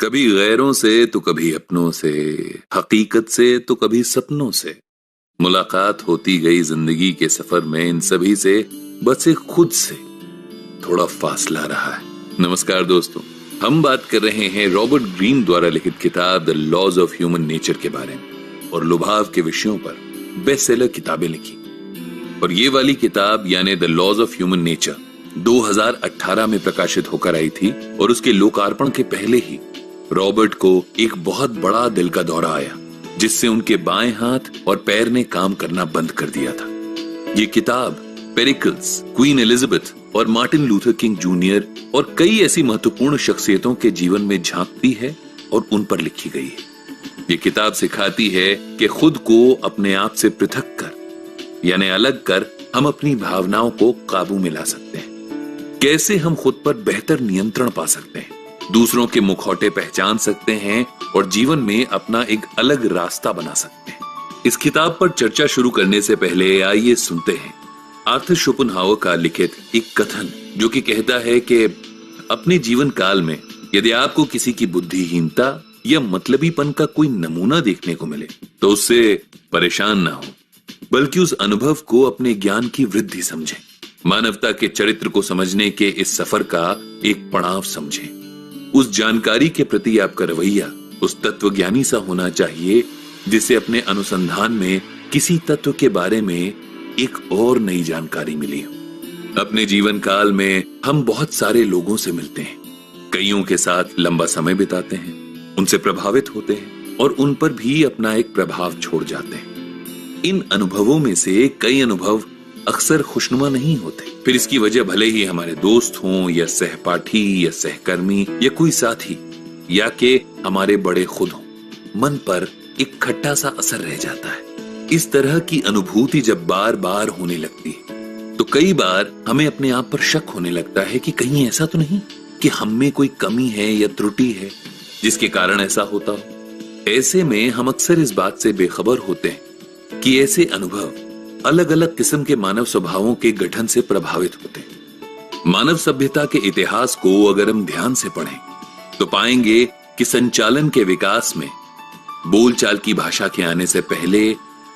कभी गैरों से तो कभी अपनों से, हकीकत से तो कभी सपनों से। मुलाकात होती गई जिंदगी के सफर में इन सभी से, बस एक खुद से थोड़ा फासला रहा है। नमस्कार दोस्तों, हम बात कर रहे हैं रॉबर्ट ग्रीन द्वारा लिखित किताब the laws of human nature के बारे में और लुभाव के विषयों पर बेस्ट सेलर किताबें लिखी। और ये वाली किताब यानी the laws of human nature 2018 में प्रकाशित होकर आई थी और उसके लोकार्पण के पहले ही रॉबर्ट को एक बहुत बड़ा दिल का दौरा आया, जिससे उनके बाएं हाथ और पैर ने काम करना बंद कर दिया था। ये किताब पेरिकल्स, क्वीन एलिजाबेथ और मार्टिन लूथर किंग जूनियर और कई ऐसी महत्वपूर्ण शख्सियतों के जीवन में झांकती है और उन पर लिखी गई है। ये किताब सिखाती है कि खुद को अपने आप से पृथक कर यानी अलग कर हम अपनी भावनाओं को काबू में ला सकते हैं। कैसे हम खुद पर बेहतर नियंत्रण पा सकते हैं, दूसरों के मुखौटे पहचान सकते हैं और जीवन में अपना एक अलग रास्ता बना सकते हैं। इस किताब पर चर्चा शुरू करने से पहले आइए सुनते हैं आर्थर शोपेनहावर का लिखित एक कथन, जो कि कहता है कि अपने जीवन काल में यदि आपको किसी की बुद्धिहीनता या मतलबीपन का कोई नमूना देखने को मिले तो उससे परेशान ना हो, बल्कि उस अनुभव को अपने ज्ञान की वृद्धि समझें। मानवता के चरित्र को समझने के इस सफर का एक पड़ाव समझें। उस जानकारी के प्रति आपका रवैया उस तत्वज्ञानी सा होना चाहिए जिसे अपने अनुसंधान में किसी तत्व के बारे में एक और नई जानकारी मिली हो। अपने जीवन काल में हम बहुत सारे लोगों से मिलते हैं, कईयों के साथ लंबा समय बिताते हैं, उनसे प्रभावित होते हैं और उन पर भी अपना एक प्रभाव छोड़ जाते हैं। इन अनुभवों में से कई अनुभव अक्सर खुशनुमा नहीं होते। फिर इसकी वजह भले ही हमारे दोस्त हों या सहपाठी या सहकर्मी या कोई साथी या के हमारे बड़े खुद हों, मन पर एक खट्टा सा असर रह जाता है। इस तरह की अनुभूति जब बार बार होने लगती है तो कई बार हमें अपने आप पर शक होने लगता है कि कहीं ऐसा तो नहीं कि हम में कोई कमी है या त्रुटि है जिसके कारण ऐसा होता हो। ऐसे में हम अक्सर इस बात से बेखबर होते हैं कि ऐसे अनुभव अलग अलग किस्म के मानव स्वभावों के गठन से प्रभावित होते हैं। मानव सभ्यता के इतिहास को अगर हम ध्यान से पढ़ें तो पाएंगे कि संचालन के विकास में बोलचाल की भाषा के आने से पहले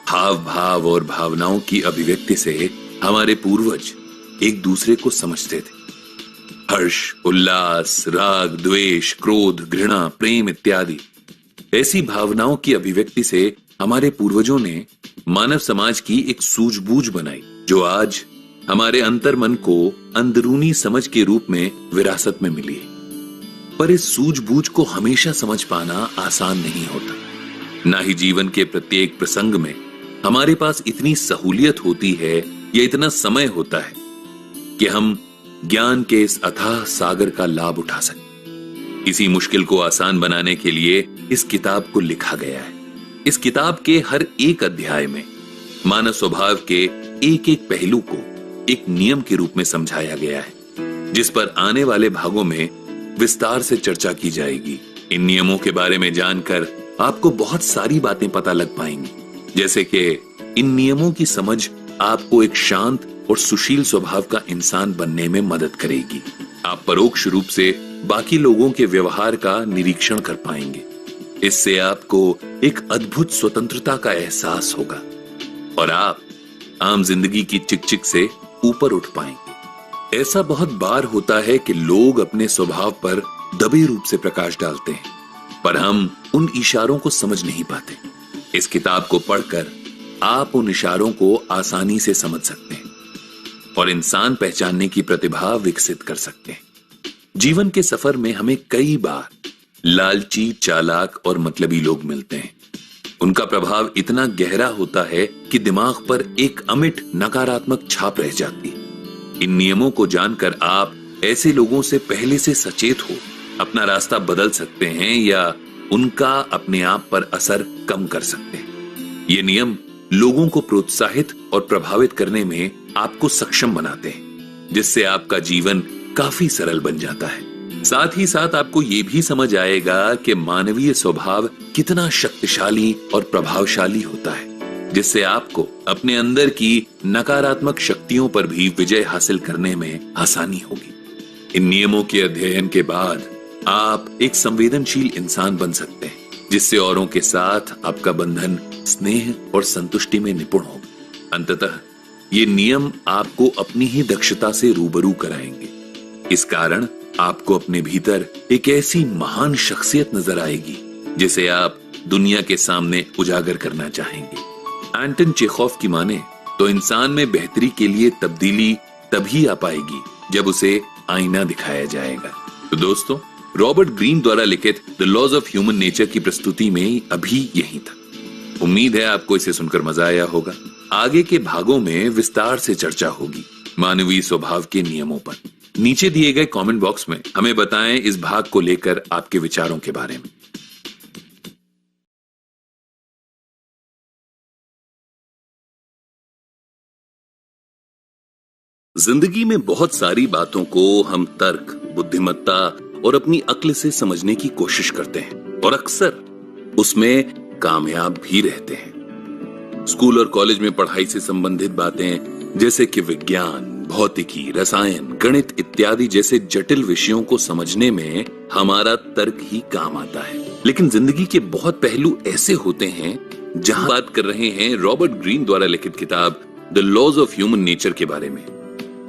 हाव भाव और भावनाओं की अभिव्यक्ति से हमारे पूर्वज एक दूसरे को समझते थे। हर्ष, उल्लास, राग, द्वेष, क्रोध, घृणा, प्रेम इत्यादि ऐसी भावनाओं की अभिव्यक्ति से हमारे पूर्वजों ने मानव समाज की एक सूझबूझ बनाई, जो आज हमारे अंतर्मन को अंदरूनी समझ के रूप में विरासत में मिली है। पर इस सूझबूझ को हमेशा समझ पाना आसान नहीं होता। ना ही जीवन के प्रत्येक प्रसंग में हमारे पास इतनी सहूलियत होती है या इतना समय होता है कि हम ज्ञान के इस अथाह सागर का लाभ उठा सकें। इसी मुश्किल को आसान बनाने के लिए इस किताब को लिखा गया है। इस किताब के हर एक अध्याय में मानव स्वभाव के एक एक पहलू को एक नियम के रूप में समझाया गया है, जिस पर आने वाले भागों में विस्तार से चर्चा की जाएगी। इन नियमों के बारे में जानकर आपको बहुत सारी बातें पता लग पाएंगी, जैसे कि इन नियमों की समझ आपको एक शांत और सुशील स्वभाव का इंसान बनने में मदद करेगी। आप परोक्ष रूप से बाकी लोगों के व्यवहार का निरीक्षण कर पाएंगे। इससे आपको एक अद्भुत स्वतंत्रता का एहसास होगा और आप आम जिंदगी की चिकचिक से ऊपर उठ पाएंगे। ऐसा बहुत बार होता है कि लोग अपने स्वभाव पर दबे रूप से प्रकाश डालते हैं, पर हम उन इशारों को समझ नहीं पाते। इस किताब को पढ़कर आप उन इशारों को आसानी से समझ सकते हैं और इंसान पहचानने की प्रतिभा विकसित कर सकते हैं। जीवन के सफर में हमें कई बार लालची, चालाक और मतलबी लोग मिलते हैं। उनका प्रभाव इतना गहरा होता है कि दिमाग पर एक अमिट नकारात्मक छाप रह जाती है। इन नियमों को जानकर आप ऐसे लोगों से पहले से सचेत हो अपना रास्ता बदल सकते हैं या उनका अपने आप पर असर कम कर सकते हैं। ये नियम लोगों को प्रोत्साहित और प्रभावित करने में आपको सक्षम बनाते हैं, जिससे आपका जीवन काफी सरल बन जाता है। साथ ही साथ आपको यह भी समझ आएगा कि मानवीय स्वभाव कितना शक्तिशाली और प्रभावशाली होता है, जिससे आपको अपने अंदर की नकारात्मक शक्तियों पर भी विजय हासिल करने में आसानी होगी। इन नियमों के अध्ययन के बाद आप एक संवेदनशील इंसान बन सकते हैं, जिससे औरों के साथ आपका बंधन स्नेह और संतुष्टि में निपुण हो। अंततः ये नियम आपको अपनी ही दक्षता से रूबरू कराएंगे। इस कारण आपको अपने भीतर एक ऐसी महान शख्सियत नजर आएगी जिसे आप दुनिया के सामने उजागर करना चाहेंगे। एंटन चेखोव की माने तो इंसान में बेहतरी के लिए तब्दीली तभी आ पाएगी जब उसे आईना दिखाया जाएगा। तो दोस्तों, रॉबर्ट ग्रीन द्वारा लिखित the laws of human nature की प्रस्तुति में अभी यही था। उम्मीद है आपको इसे सुनकर मजा आया होगा। आगे के भागों में विस्तार से चर्चा होगी मानवीय स्वभाव के नियमों पर। नीचे दिए गए कमेंट बॉक्स में हमें बताएं इस भाग को लेकर आपके विचारों के बारे में। जिंदगी में बहुत सारी बातों को हम तर्क, बुद्धिमत्ता और अपनी अक्ल से समझने की कोशिश करते हैं और अक्सर उसमें कामयाब भी रहते हैं। स्कूल और कॉलेज में पढ़ाई से संबंधित बातें जैसे कि विज्ञान, भौतिकी, रसायन, गणित इत्यादि जैसे जटिल विषयों को समझने में हमारा तर्क ही काम आता है। लेकिन जिंदगी के बहुत पहलू ऐसे होते हैं जहां बात कर रहे हैं रॉबर्ट ग्रीन द्वारा लिखित किताब the laws of human nature के बारे में।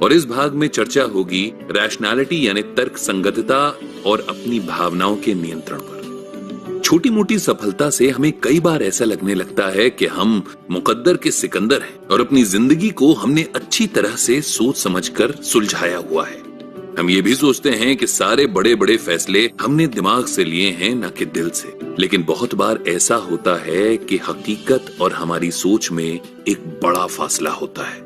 और इस भाग में चर्चा होगी रैशनैलिटी यानी तर्क संगतता और अपनी भावनाओं के नियंत्रण पर। छोटी मोटी सफलता से हमें कई बार ऐसा लगने लगता है कि हम मुकद्दर के सिकंदर हैं और अपनी जिंदगी को हमने अच्छी तरह से सोच समझकर सुलझाया हुआ है। हम ये भी सोचते हैं कि सारे बड़े बड़े फैसले हमने दिमाग से लिए हैं, न कि दिल से। लेकिन बहुत बार ऐसा होता है कि हकीकत और हमारी सोच में एक बड़ा फासला होता है।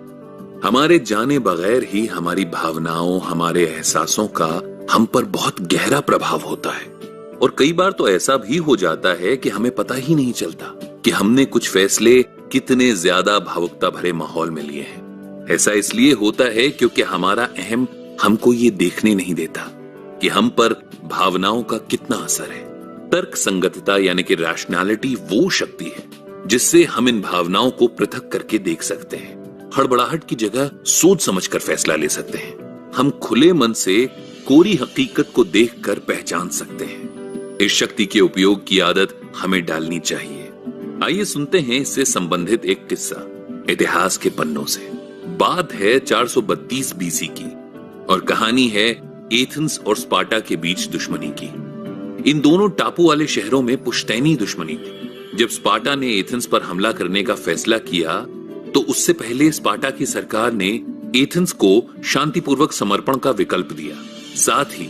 हमारे जाने बगैर ही हमारी भावनाओं, हमारे एहसासों का हम पर बहुत गहरा प्रभाव होता है। और कई बार तो ऐसा भी हो जाता है कि हमें पता ही नहीं चलता कि हमने कुछ फैसले कितने ज्यादा भावुकता भरे माहौल में लिए हैं। ऐसा इसलिए होता है क्योंकि हमारा अहम हमको ये देखने नहीं देता कि हम पर भावनाओं का कितना असर है। तर्क संगतता यानी कि रैशनैलिटी वो शक्ति है जिससे हम इन भावनाओं को पृथक करके देख सकते हैं। हड़बड़ाहट की जगह सोच समझकर फैसला ले सकते हैं। हम खुले मन से कोरी हकीकत को देखकर पहचान सकते हैं। इस शक्ति के उपयोग की आदत हमें डालनी चाहिए। आइए सुनते हैं इससे संबंधित एक किस्सा इतिहास के पन्नों से। बात है 432 बीसी की और कहानी है एथेंस और स्पार्टा के बीच दुश्मनी की। इन दोनों टापू वाले शहरों में पुश्तैनी दुश्मनी थी। जब स्पार्टा ने एथेंस पर हमला करने का फैसला किया तो उससे पहले स्पार्टा की सरकार ने एथेंस को शांतिपूर्वक समर्पण का विकल्प दिया। साथ ही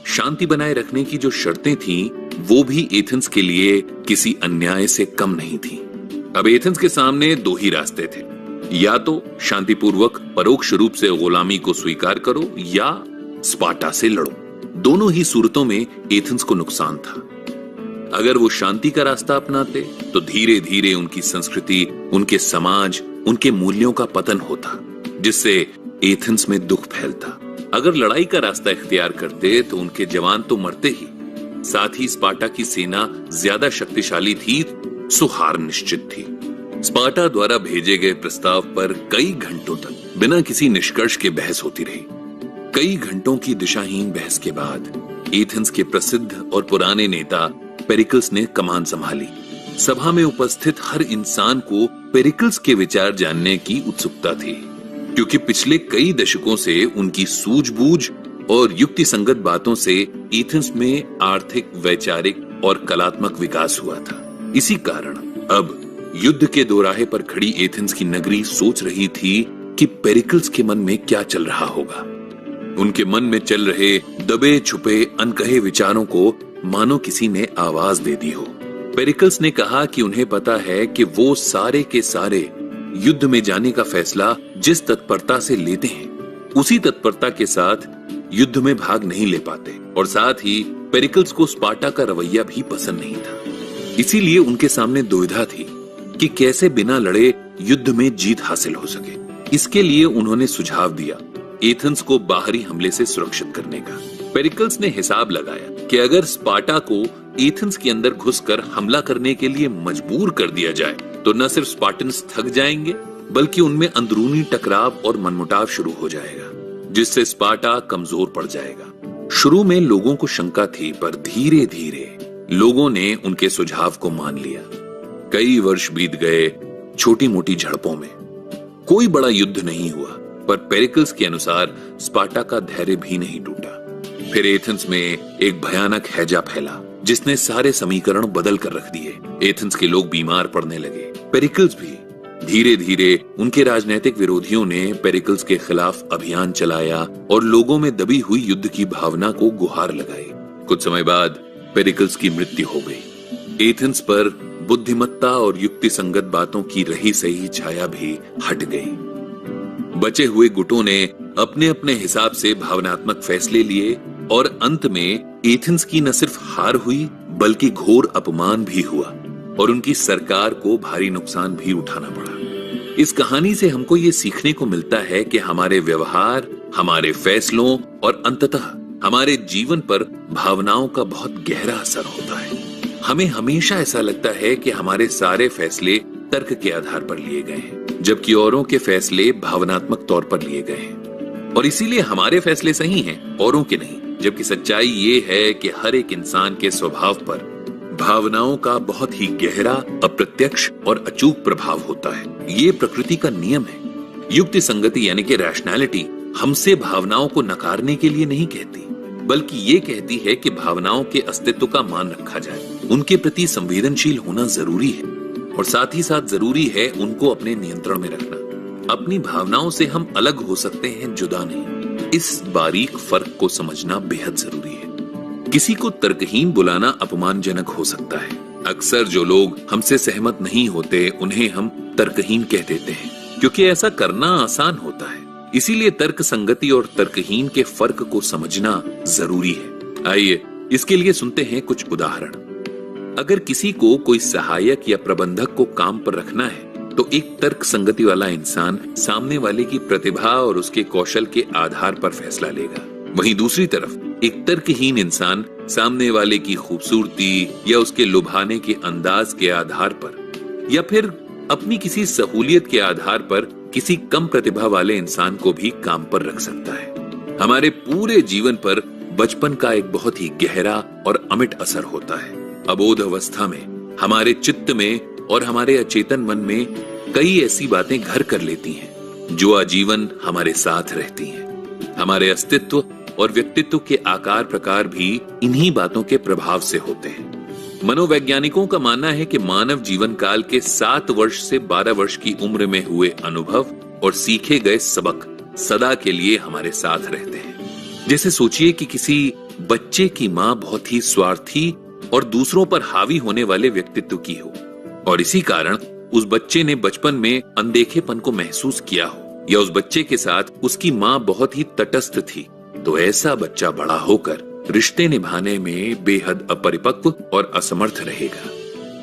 शांति बनाए रखने की जो शर्तें थीं, वो भी एथेंस के लिए किसी अन्याय से कम नहीं थी। अब एथेंस के सामने दो ही रास्ते थे, या तो शांतिपूर्वक परोक्ष रूप से गुलामी को स्वीकार करो या स्पार्टा से लड़ो। दोनों ही सूरतों में एथेंस को नुकसान था। अगर वो शांति का रास्ता अपनाते तो धीरे धीरे उनकी संस्कृति, उनके समाज, उनके मूल्यों का पतन होता, जिससे एथेंस में दुख फैलता। अगर लड़ाई का रास्ता इख्तियार करते तो उनके जवान तो मरते ही, साथ ही स्पार्टा की सेना ज्यादा शक्तिशाली थी, सो हार निश्चित थी। स्पार्टा द्वारा भेजे गए प्रस्ताव पर कई घंटों तक बिना किसी निष्कर्ष के बहस होती रही। कई घंटों की दिशाहीन बहस के बाद एथेंस के प्रसिद्ध और पुराने नेता पेरिकल्स ने कमान संभाली। सभा में उपस्थित हर इंसान को पेरिकल्स के विचार जानने की उत्सुकता थी, क्योंकि पिछले कई दशकों से उनकी सूझबूझ और युक्ति संगत बातों से एथेंस में आर्थिक, वैचारिक और कलात्मक विकास हुआ था। इसी कारण अब युद्ध के दोराहे पर खड़ी एथेंस की नगरी सोच रही थी कि पेरिकल्स के मन में क्या चल रहा होगा। उनके मन में चल रहे दबे छुपे अनकहे विचारों को मानो किसी ने आवाज दे दी हो। पेरिकल्स ने कहा कि उन्हें पता है कि वो सारे के सारे युद्ध में जाने का फैसला जिस तत्परता से लेते हैं, उसी तत्परता के साथ युद्ध में भाग नहीं ले पाते। और साथ ही पेरिकल्स को स्पार्टा का रवैया भी पसंद नहीं था। इसीलिए उनके सामने दुविधा थी कि कैसे बिना लड़े युद्ध में जीत हासिल हो सके। इसके लिए उन्होंने सुझाव दिया एथेंस को बाहरी हमले से सुरक्षित करने का। पेरिकल्स ने हिसाब लगाया कि अगर स्पार्टा को एथेंस के अंदर घुसकर हमला करने के लिए मजबूर कर दिया जाए तो न सिर्फ स्पार्टन्स थक जाएंगे, बल्कि उनमें अंदरूनी टकराव और मनमुटाव शुरू हो जाएगा, जिससे स्पार्टा कमजोर पड़ जाएगा। शुरू में लोगों को शंका थी, पर धीरे धीरे लोगों ने उनके सुझाव को मान लिया। कई वर्ष बीत गए छोटी मोटी झड़पों में। कोई बड़ा युद्ध नहीं हुआ, पर पेरिकल्स के अनुसार स्पार्टा का धैर्य भी नहीं टूटा। फिर एथेंस में एक भयानक हैजा फैला जिसने सारे समीकरण बदल कर रख दिए। एथेंस के लोग बीमार पड़ने लगे, पेरिकल्स भी। धीरे धीरे उनके राजनीतिक विरोधियों ने पेरिकल्स के खिलाफ अभियान चलाया और लोगों में दबी हुई युद्ध की भावना को गुहार लगाई। कुछ समय बाद पेरिकल्स की मृत्यु हो गई। एथेंस पर बुद्धिमत्ता और युक्ति संगत बातों की रही सही छाया भी हट गई। बचे हुए गुटों ने अपने अपने हिसाब से भावनात्मक फैसले लिए और अंत में एथेंस की न सिर्फ हार हुई बल्कि घोर अपमान भी हुआ और उनकी सरकार को भारी नुकसान भी उठाना पड़ा। इस कहानी से हमको ये सीखने को मिलता है कि हमारे व्यवहार, हमारे फैसलों और अंततः हमारे जीवन पर भावनाओं का बहुत गहरा असर होता है। हमें हमेशा ऐसा लगता है कि हमारे सारे फैसले तर्क के आधार पर लिए गए हैं, जबकि औरों के फैसले भावनात्मक तौर पर लिए गए हैं और इसीलिए हमारे फैसले सही हैं, औरों के नहीं। जबकि सच्चाई ये है कि हर एक इंसान के स्वभाव पर भावनाओं का बहुत ही गहरा, अप्रत्यक्ष और अचूक प्रभाव होता है। ये प्रकृति का नियम है। युक्ति संगति यानी कि रैशनैलिटी हमसे भावनाओं को नकारने के लिए नहीं कहती, बल्कि ये कहती है कि भावनाओं के अस्तित्व का मान रखा जाए, उनके प्रति संवेदनशील होना जरूरी है और साथ ही साथ जरूरी है उनको अपने नियंत्रण में रखना। अपनी भावनाओं से हम अलग हो सकते हैं, जुदा नहीं। इस बारीक फर्क को समझना बेहद जरूरी है। किसी को तर्कहीन बुलाना अपमानजनक हो सकता है। अक्सर जो लोग हमसे सहमत नहीं होते उन्हें हम तर्कहीन कह देते हैं, क्योंकि ऐसा करना आसान होता है। इसीलिए तर्क संगति और तर्कहीन के फर्क को समझना जरूरी है। आइए इसके लिए सुनते हैं कुछ उदाहरण। अगर किसी को कोई सहायक या प्रबंधक को काम पर रखना है तो एक तर्क संगति वाला इंसान सामने वाले की प्रतिभा और उसके कौशल के आधार पर फैसला लेगा। वहीं दूसरी तरफ एक तर्कहीन इंसान सामने वाले की खूबसूरती या उसके लुभाने के अंदाज के आधार पर या फिर अपनी किसी सहूलियत के आधार पर किसी कम प्रतिभा वाले इंसान को भी काम पर रख सकता है। हमारे पूरे जीवन पर बचपन का एक बहुत ही गहरा और अमिट असर होता है। अबोध अवस्था में हमारे चित्त में और हमारे अचेतन मन में कई ऐसी बातें घर कर लेती हैं जो आजीवन हमारे साथ रहती हैं। हमारे अस्तित्व और व्यक्तित्व के आकार प्रकार भी इन्हीं बातों के प्रभाव से होते हैं। मनोवैज्ञानिकों का मानना है कि मानव जीवन काल के 7 वर्ष से 12 वर्ष की उम्र में हुए अनुभव और सीखे गए सबक सदा के लिए हमारे साथ रहते हैं। जैसे सोचिए कि किसी बच्चे की माँ बहुत ही स्वार्थी और दूसरों पर हावी होने वाले व्यक्तित्व की हो और इसी कारण उस बच्चे ने बचपन में अनदेखेपन को महसूस किया हो, या उस बच्चे के साथ उसकी माँ बहुत ही तटस्थ थी, तो ऐसा बच्चा बड़ा होकर रिश्ते निभाने में बेहद अपरिपक्व और असमर्थ रहेगा।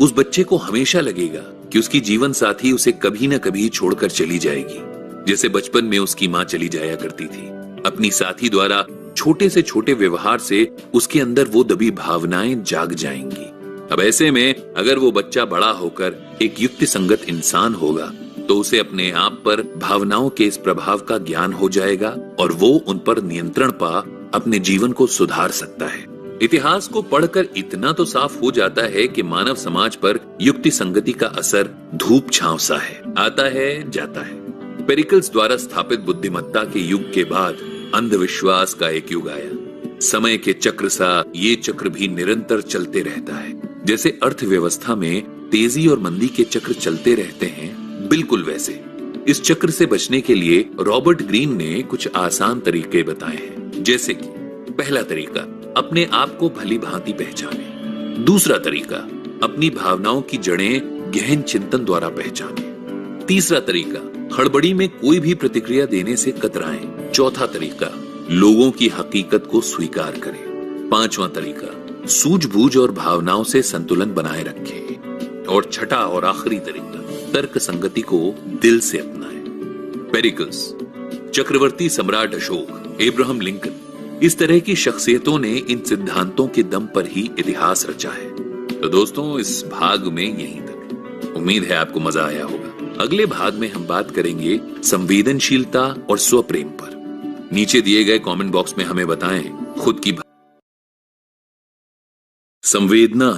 उस बच्चे को हमेशा लगेगा कि उसकी जीवन साथी उसे कभी न कभी छोड़कर चली जाएगी, जैसे बचपन में उसकी माँ चली जाया करती थी। अपनी साथी द्वारा छोटे से छोटे व्यवहार से उसके अंदर वो दबी भावनाएं जाग जाएंगी। अब ऐसे में अगर वो बच्चा बड़ा होकर एक युक्ति संगत इंसान होगा तो उसे अपने आप पर भावनाओं के इस प्रभाव का ज्ञान हो जाएगा और वो उन पर नियंत्रण पा अपने जीवन को सुधार सकता है। इतिहास को पढ़कर इतना तो साफ हो जाता है कि मानव समाज पर युक्ति संगति का असर धूप छांव सा है, आता है जाता है। पेरिकल्स द्वारा स्थापित बुद्धिमत्ता के युग के बाद अंधविश्वास का एक युग आया। समय के चक्र सा ये चक्र भी निरंतर चलते रहता है। जैसे अर्थव्यवस्था में तेजी और मंदी के चक्र चलते रहते हैं, बिल्कुल वैसे इस चक्र से बचने के लिए रॉबर्ट ग्रीन ने कुछ आसान तरीके बताए हैं। जैसे कि पहला तरीका, अपने आप को भली भांति पहचाने। दूसरा तरीका, अपनी भावनाओं की जड़ें गहन चिंतन द्वारा पहचाने। तीसरा तरीका, हड़बड़ी में कोई भी प्रतिक्रिया देने से कतराएं। चौथा तरीका, लोगों की हकीकत को स्वीकार करें। पांचवा तरीका, सूझबूझ और भावनाओं से संतुलन बनाए रखें। और छठा और आखिरी तरीका, तर्क संगति को दिल से अपनाएं। पेरिकल्स, चक्रवर्ती सम्राट अशोक, एब्राहम लिंकन, इस तरह की शख्सियतों ने इन सिद्धांतों के दम पर ही इतिहास रचा है। तो दोस्तों, इस भाग में यहीं तक। उम्मीद है आपको मजा आया होगा। अगले भाग में हम बात करेंगे संवेदनशीलता और स्वप्रेम पर। नीचे दिए गए कमेंट बॉक्स में हमें बताएं खुद की संवेदना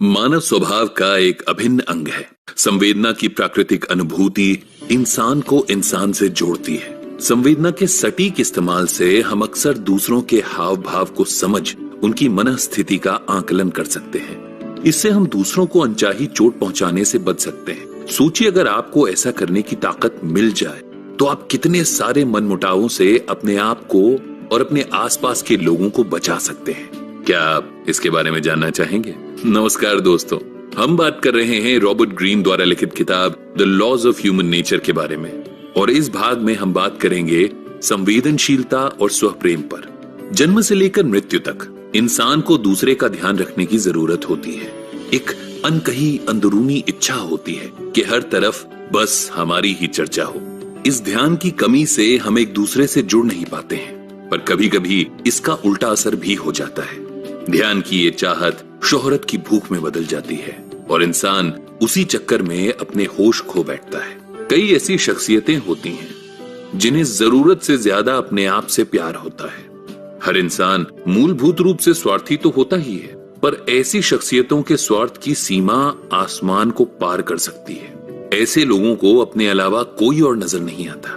मानव स्वभाव का एक अभिन्न अंग है। संवेदना की प्राकृतिक अनुभूति इंसान को इंसान से जोड़ती है। संवेदना के सटीक इस्तेमाल से हम अक्सर दूसरों के हाव भाव को समझ उनकी मनस्थिति का आकलन कर सकते हैं। इससे हम दूसरों को अनचाही चोट पहुंचाने से बच सकते हैं। सोचिए, अगर आपको ऐसा करने की ताकत मिल जाए तो आप कितने सारे मनमुटावों से अपने आप को और अपने आसपास के लोगों को बचा सकते हैं। क्या आप इसके बारे में जानना चाहेंगे? नमस्कार दोस्तों, हम बात कर रहे हैं रॉबर्ट ग्रीन द्वारा लिखित किताब the laws of human nature के बारे में, और इस भाग में हम बात करेंगे संवेदनशीलता और स्वप्रेम पर। जन्म से लेकर मृत्यु तक इंसान को दूसरे का ध्यान रखने की जरूरत होती है। एक अनकही अंदरूनी इच्छा होती है कि हर तरफ बस हमारी ही चर्चा हो। इस ध्यान की कमी से हम एक दूसरे से जुड़ नहीं पाते हैं, पर कभी कभी इसका उल्टा असर भी हो जाता है। ध्यान की ये चाहत शोहरत की भूख में बदल जाती है और इंसान उसी चक्कर में अपने होश खो बैठता है। कई ऐसी शख्सियतें होती हैं जिन्हें जरूरत से ज्यादा अपने आप से प्यार होता है। हर इंसान मूलभूत रूप से स्वार्थी तो होता ही है, पर ऐसी शख्सियतों के स्वार्थ की सीमा आसमान को पार कर सकती है। ऐसे लोगों को अपने अलावा कोई और नजर नहीं आता।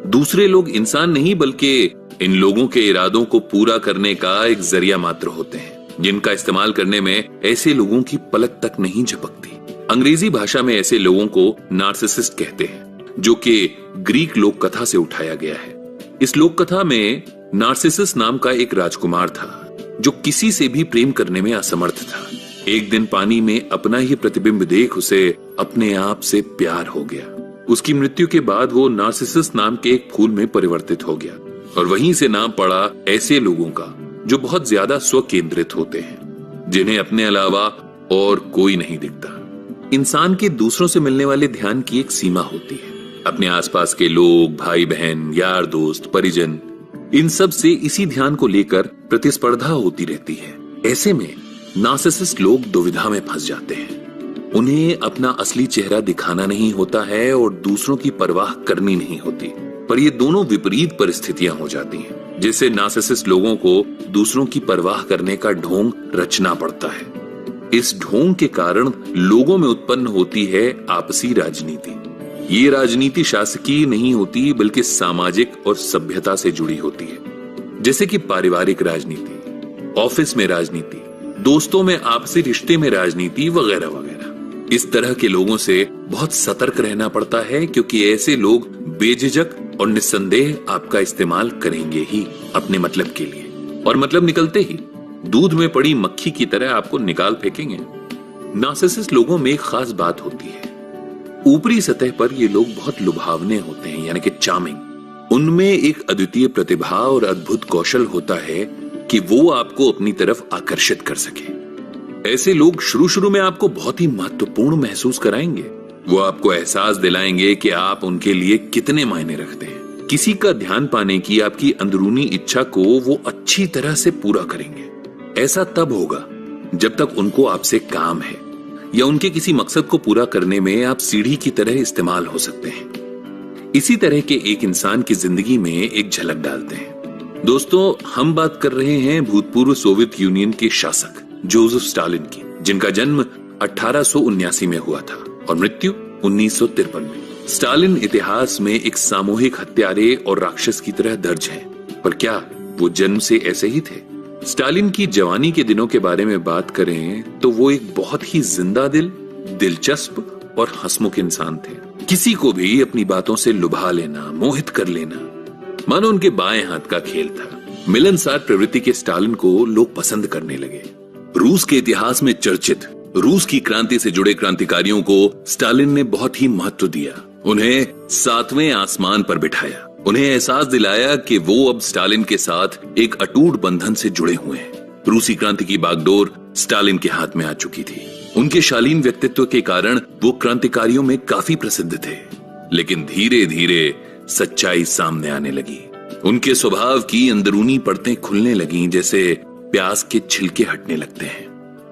दूसरे लोग इंसान नहीं बल्कि इन लोगों के इरादों को पूरा करने का एक जरिया मात्र होते हैं, जिनका इस्तेमाल करने में ऐसे लोगों की पलक तक नहीं झपकती। अंग्रेजी भाषा में ऐसे लोगों को नार्सिसिस्ट कहते हैं, जो कि ग्रीक लोक कथा से उठाया गया है। इस लोक कथा में नार्सिसस नाम का एक राजकुमार था जो किसी से भी प्रेम करने में असमर्थ था। एक दिन पानी में अपना ही प्रतिबिंब देख उसे अपने आप से प्यार हो गया। उसकी मृत्यु के बाद वो नार्सिसस नाम के एक फूल में परिवर्तित हो गया, और वहीं से नाम पड़ा ऐसे लोगों का जो बहुत ज्यादा स्वकेंद्रित होते हैं, जिन्हें अपने अलावा और कोई नहीं दिखता। इंसान के दूसरों से मिलने वाले ध्यान की एक सीमा होती है। अपने आसपास के लोग, भाई बहन, यार दोस्त, परिजन, इन सब से इसी ध्यान को लेकर प्रतिस्पर्धा होती रहती है। ऐसे में नार्सिसिस्ट लोग दुविधा में फंस जाते हैं। उन्हें अपना असली चेहरा दिखाना नहीं होता है और दूसरों की परवाह करनी नहीं होती, पर ये दोनों विपरीत परिस्थितियां हो जाती हैं, जिससे नार्सिसिस्ट लोगों को दूसरों की परवाह करने का ढोंग रचना पड़ता है। इस ढोंग के कारण लोगों में उत्पन्न होती है आपसी राजनीति। ये राजनीति शासकीय नहीं होती बल्कि सामाजिक और सभ्यता से जुड़ी होती है, जैसे कि पारिवारिक राजनीति, ऑफिस में राजनीति, दोस्तों में आपसी रिश्ते में राजनीति वगैरह वगैरह। इस तरह के लोगों से बहुत सतर्क रहना पड़ता है, क्योंकि ऐसे लोग बेझिझक और निस्संदेह आपका इस्तेमाल करेंगे ही अपने मतलब के लिए, और मतलब निकलते ही दूध में पड़ी मक्खी की तरह आपको निकाल फेंकेंगे। नार्सिसिस्ट लोगों में एक खास बात होती है। ऊपरी सतह पर ये लोग बहुत लुभावने होते हैं, यानी कि चार्मिंग। उनमें एक अद्वितीय प्रतिभा और अद्भुत कौशल होता है कि वो आपको अपनी तरफ आकर्षित कर सके। ऐसे लोग शुरू शुरू में आपको बहुत ही महत्वपूर्ण महसूस कराएंगे। वो आपको एहसास दिलाएंगे कि आप उनके लिए कितने मायने रखते हैं। किसी का ध्यान पाने की आपकी अंदरूनी इच्छा को वो अच्छी तरह से पूरा करेंगे। ऐसा तब होगा जब तक उनको आपसे काम है, या उनके किसी मकसद को पूरा करने में आप सीढ़ी की तरह इस्तेमाल हो सकते हैं। इसी तरह के एक इंसान की जिंदगी में एक झलक डालते हैं। दोस्तों, हम बात कर रहे हैं भूतपूर्व सोवियत यूनियन के शासक जोसेफ स्टालिन की, जिनका जन्म 1879 में हुआ था और मृत्यु 1953 में। स्टालिन इतिहास में एक सामूहिक हत्यारे और राक्षस की तरह दर्ज हैं, पर क्या वो जन्म से ऐसे ही थे? स्टालिन की जवानी के दिनों के बारे में बात करें तो वो एक बहुत ही जिंदा दिल, दिलचस्प और हंसमुख इंसान थे। किसी को भी अपनी बातों से लुभा लेना, मोहित कर लेना, मानो उनके बाएं हाथ का खेल था। मिलनसार प्रवृत्ति के स्टालिन को लोग पसंद करने लगे। रूस के इतिहास में चर्चित रूस की क्रांति से जुड़े क्रांतिकारियों को स्टालिन ने बहुत ही महत्व दिया। उन्हें 7वें आसमान पर बिठाया। उन्हें एहसास दिलाया कि वो अब स्टालिन के साथ एक अटूट बंधन से जुड़े हुए हैं। रूसी क्रांति की बागडोर स्टालिन के हाथ में आ चुकी थी। उनके शालीन व्यक्तित्व के कारण वो क्रांतिकारियों में काफी प्रसिद्ध थे, लेकिन धीरे धीरे सच्चाई सामने आने लगी। उनके स्वभाव की अंदरूनी परतें खुलने लगीं, जैसे प्याज के छिलके हटने लगते हैं।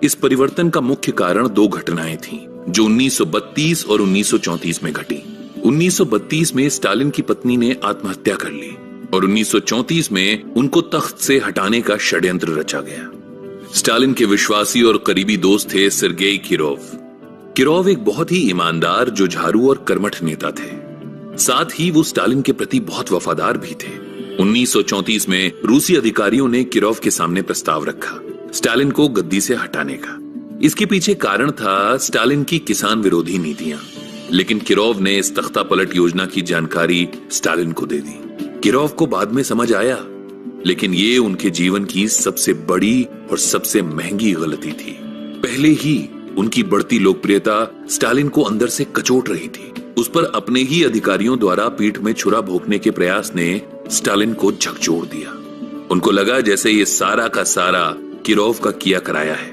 इस परिवर्तन का मुख्य कारण 2 घटनाएं थीं, जो 1932 और 1934 में घटी। 1932 में स्टालिन की पत्नी ने आत्महत्या कर ली और 1934 में उनको तख्त से हटाने का षड्यंत्र रचा गया। स्टालिन के विश्वासी और करीबी दोस्त थे सेर्गेई किरोव। किरोव एक बहुत ही ईमानदार, जुझारू और कर्मठ नेता थे। साथ ही वो स्टालिन के प्रति बहुत वफादार भी थे। 1934 में रूसी अधिकारियों ने किरोव के सामने प्रस्ताव रखा स्टालिन को गद्दी से हटाने का। इसके पीछे कारण था स्टालिन की किसान विरोधी नीतियां, लेकिन किरोव ने इस तख्ता पलट योजना की जानकारी स्टालिन को दे दी। किरोव को बाद में समझ आया, लेकिन ये उनके जीवन की सबसे बड़ी और सबसे महंगी गलती थी। पहले ही उनकी बढ़ती लोकप्रियता स्टालिन को अंदर से कचोट रही थी। उस पर अपने ही अधिकारियों द्वारा पीठ में छुरा भोंकने के प्रयास ने स्टालिन को झकझोर दिया। उनको लगा जैसे ये सारा का सारा किरोव का किया कराया है,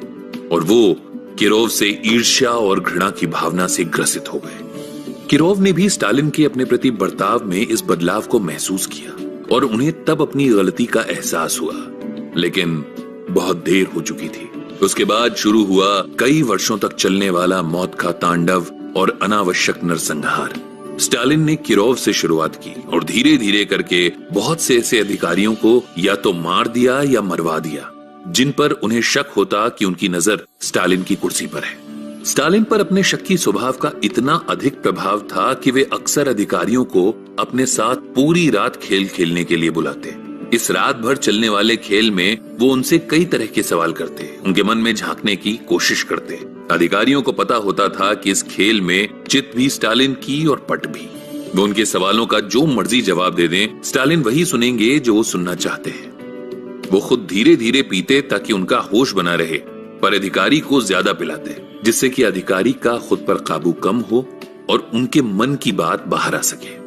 और वो किरोव से ईर्ष्या और घृणा की भावना से ग्रसित हो गए। किरोव ने भी स्टालिन के अपने प्रति बर्ताव में इस बदलाव को महसूस किया और उन्हें तब अपनी गलती का एहसास हुआ, लेकिन बहुत देर हो चुकी थी। उसके बाद शुरू हुआ कई वर्षों तक चलने वाला मौत का तांडव और अनावश्यक नरसंहार। स्टालिन ने किरोव से शुरुआत की और धीरे धीरे करके बहुत से ऐसे अधिकारियों को या तो मार दिया या मरवा दिया जिन पर उन्हें शक होता कि उनकी नजर स्टालिन की कुर्सी पर है। स्टालिन पर अपने शक्की स्वभाव का इतना अधिक प्रभाव था कि वे अक्सर अधिकारियों को अपने साथ पूरी रात खेल खेलने के लिए बुलाते। इस रात भर चलने वाले खेल में वो उनसे कई तरह के सवाल करते, उनके मन में झांकने की कोशिश करते। अधिकारियों को पता होता था कि इस खेल में चित भी स्टालिन की और पट भी। वो उनके सवालों का जो मर्जी जवाब दे दें, स्टालिन वही सुनेंगे जो वो सुनना चाहते हैं। वो खुद धीरे धीरे पीते ताकि उनका होश बना रहे, पर अधिकारी को ज्यादा पिलाते, जिससे कि अधिकारी का खुद पर काबू कम हो और उनके मन की बात बाहर आ सके।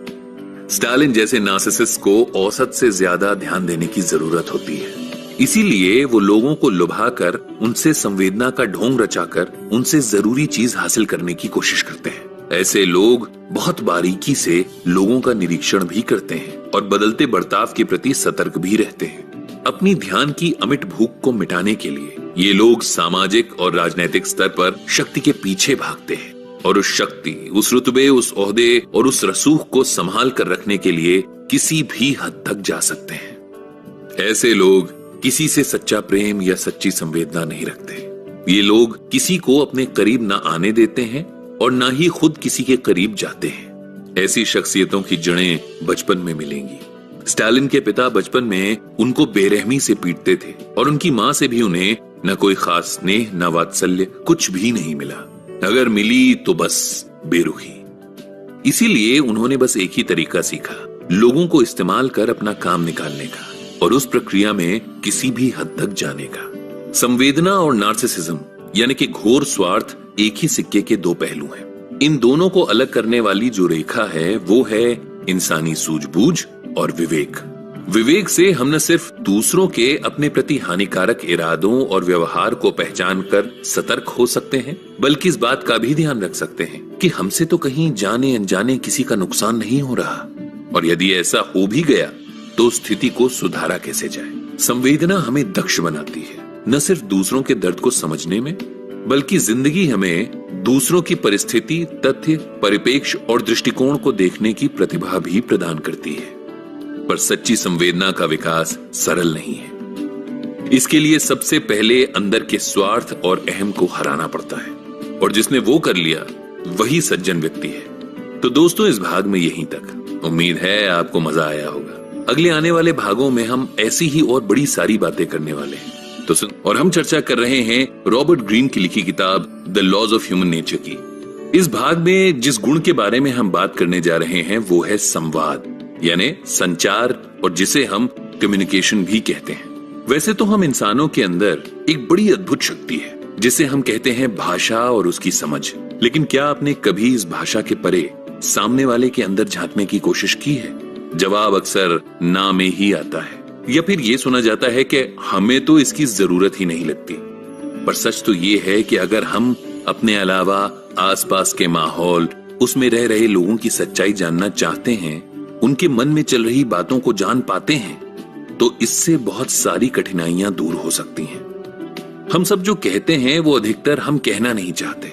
स्टालिन जैसे नार्सिसिस्ट को औसत से ज्यादा ध्यान देने की जरूरत होती है, इसीलिए वो लोगों को लुभाकर, उनसे संवेदना का ढोंग रचाकर उनसे जरूरी चीज हासिल करने की कोशिश करते हैं। ऐसे लोग बहुत बारीकी से लोगों का निरीक्षण भी करते हैं और बदलते बर्ताव के प्रति सतर्क भी रहते हैं। अपनी ध्यान की अमिट भूख को मिटाने के लिए ये लोग सामाजिक और राजनीतिक स्तर पर शक्ति के पीछे भागते हैं और उस शक्ति, उस रुतबे, उस ओहदे और उस रसूख को संभाल कर रखने के लिए किसी भी हद तक जा सकते हैं। ऐसे लोग किसी से सच्चा प्रेम या सच्ची संवेदना नहीं रखते। ये लोग किसी को अपने करीब ना आने देते हैं और ना ही खुद किसी के करीब जाते हैं। ऐसी शख्सियतों की जड़ें बचपन में मिलेंगी। स्टालिन के पिता बचपन में उनको बेरहमी से पीटते थे और उनकी माँ से भी उन्हें न कोई खास स्नेह, न वात्सल्य, कुछ भी नहीं मिला। अगर मिली तो बस बेरुखी। इसीलिए उन्होंने बस एक ही तरीका सीखा, लोगों को इस्तेमाल कर अपना काम निकालने का और उस प्रक्रिया में किसी भी हद तक जाने का। संवेदना और नार्सिसिज्म यानी कि घोर स्वार्थ एक ही सिक्के के दो पहलू हैं। इन दोनों को अलग करने वाली जो रेखा है वो है इंसानी सूझबूझ और विवेक। विवेक से हम न सिर्फ दूसरों के अपने प्रति हानिकारक इरादों और व्यवहार को पहचान कर सतर्क हो सकते हैं, बल्कि इस बात का भी ध्यान रख सकते हैं कि हमसे तो कहीं जाने अनजाने किसी का नुकसान नहीं हो रहा, और यदि ऐसा हो भी गया तो स्थिति को सुधारा कैसे जाए। संवेदना हमें दक्ष बनाती है, न सिर्फ दूसरों के दर्द को समझने में, बल्कि जिंदगी हमें दूसरों की परिस्थिति, तथ्य, परिपेक्ष और दृष्टिकोण को देखने की प्रतिभा भी प्रदान करती है। पर सच्ची संवेदना का विकास सरल नहीं है। इसके लिए सबसे पहले अंदर के स्वार्थ और अहम को हराना पड़ता है, और जिसने वो कर लिया वही सज्जन व्यक्ति है। तो दोस्तों, इस भाग में यहीं तक। उम्मीद है आपको मजा आया होगा। अगले आने वाले भागों में हम ऐसी ही और बड़ी सारी बातें करने वाले हैं। तो सुन, और हम चर्चा कर रहे हैं रॉबर्ट ग्रीन की लिखी किताब the laws of human nature की। इस भाग में जिस गुण के बारे में हम बात करने जा रहे हैं वो है संवाद, यानी संचार, और जिसे हम कम्युनिकेशन भी कहते हैं। वैसे तो हम इंसानों के अंदर एक बड़ी अद्भुत शक्ति है जिसे हम कहते हैं भाषा और उसकी समझ। लेकिन क्या आपने कभी इस भाषा के परे सामने वाले के अंदर झांकने की कोशिश की है? जवाब अक्सर ना में ही आता है, या फिर ये सुना जाता है कि हमें तो इसकी जरूरत ही नहीं लगती। पर सच तो ये है कि अगर हम अपने अलावा आसपास के माहौल, उसमें रह रहे लोगों की सच्चाई जानना चाहते हैं, उनके मन में चल रही बातों को जान पाते हैं, तो इससे बहुत सारी कठिनाइयां दूर हो सकती हैं। हम सब जो कहते हैं वो अधिकतर हम कहना नहीं चाहते,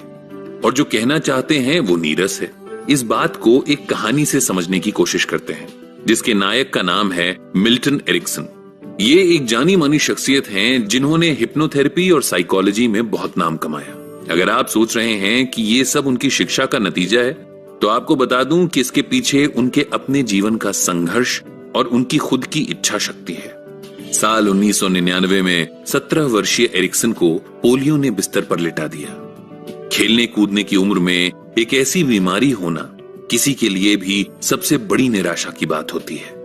और जो कहना चाहते हैं वो नीरस है। इस बात को एक कहानी से समझने की कोशिश करते हैं। जिसके नायक का नाम है मिल्टन एरिक्सन। ये एक जानी मानी शख्सियत हैं जिन्होंने हिप्नोथेरेपी और साइकोलॉजी में बहुत नाम कमाया। अगर आप सोच रहे हैं कि ये सब उनकी शिक्षा का नतीजा है, तो आपको बता दूं कि इसके पीछे उनके अपने जीवन का संघर्ष और उनकी खुद की इच्छा शक्ति है। साल 1999 में 17 वर्षीय एरिक्सन को पोलियो ने बिस्तर पर लिटा दिया। खेलने कूदने की उम्र में एक ऐसी बीमारी होना किसी के लिए भी सबसे बड़ी निराशा की बात होती है।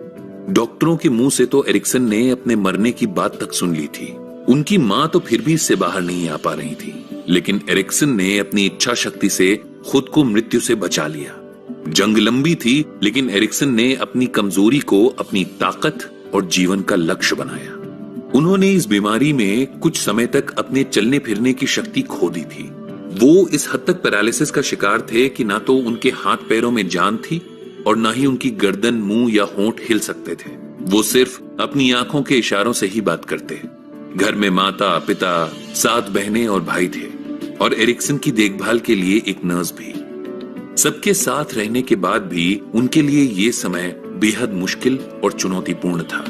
डॉक्टरों के मुंह से तो एरिक्सन ने अपने मरने की बात तक सुन ली थी। उनकी मां तो फिर भी इससे बाहर नहीं आ पा रही थी, लेकिन एरिक्सन ने अपनी इच्छा शक्ति से खुद को मृत्यु से बचा लिया। जंग लंबी थी, लेकिन एरिक्सन ने अपनी कमजोरी को अपनी ताकत और जीवन का लक्ष्य बनाया। उन्होंने इस बीमारी में कुछ समय तक अपने चलने फिरने की शक्ति खो दी थी। वो इस हद तक पैरालिसिस का शिकार थे कि ना तो उनके हाथ पैरों में जान थी और ना ही उनकी गर्दन, मुंह या होंठ हिल सकते थे। वो सिर्फ अपनी आंखों के इशारों से ही बात करते। घर में माता, पिता, 7 बहनें और भाई थे और एरिक्सन की देखभाल के लिए एक नर्स भी। सबके साथ रहने के बाद भी उनके लिए ये समय बेहद मुश्किल और चुनौतीपूर्ण था।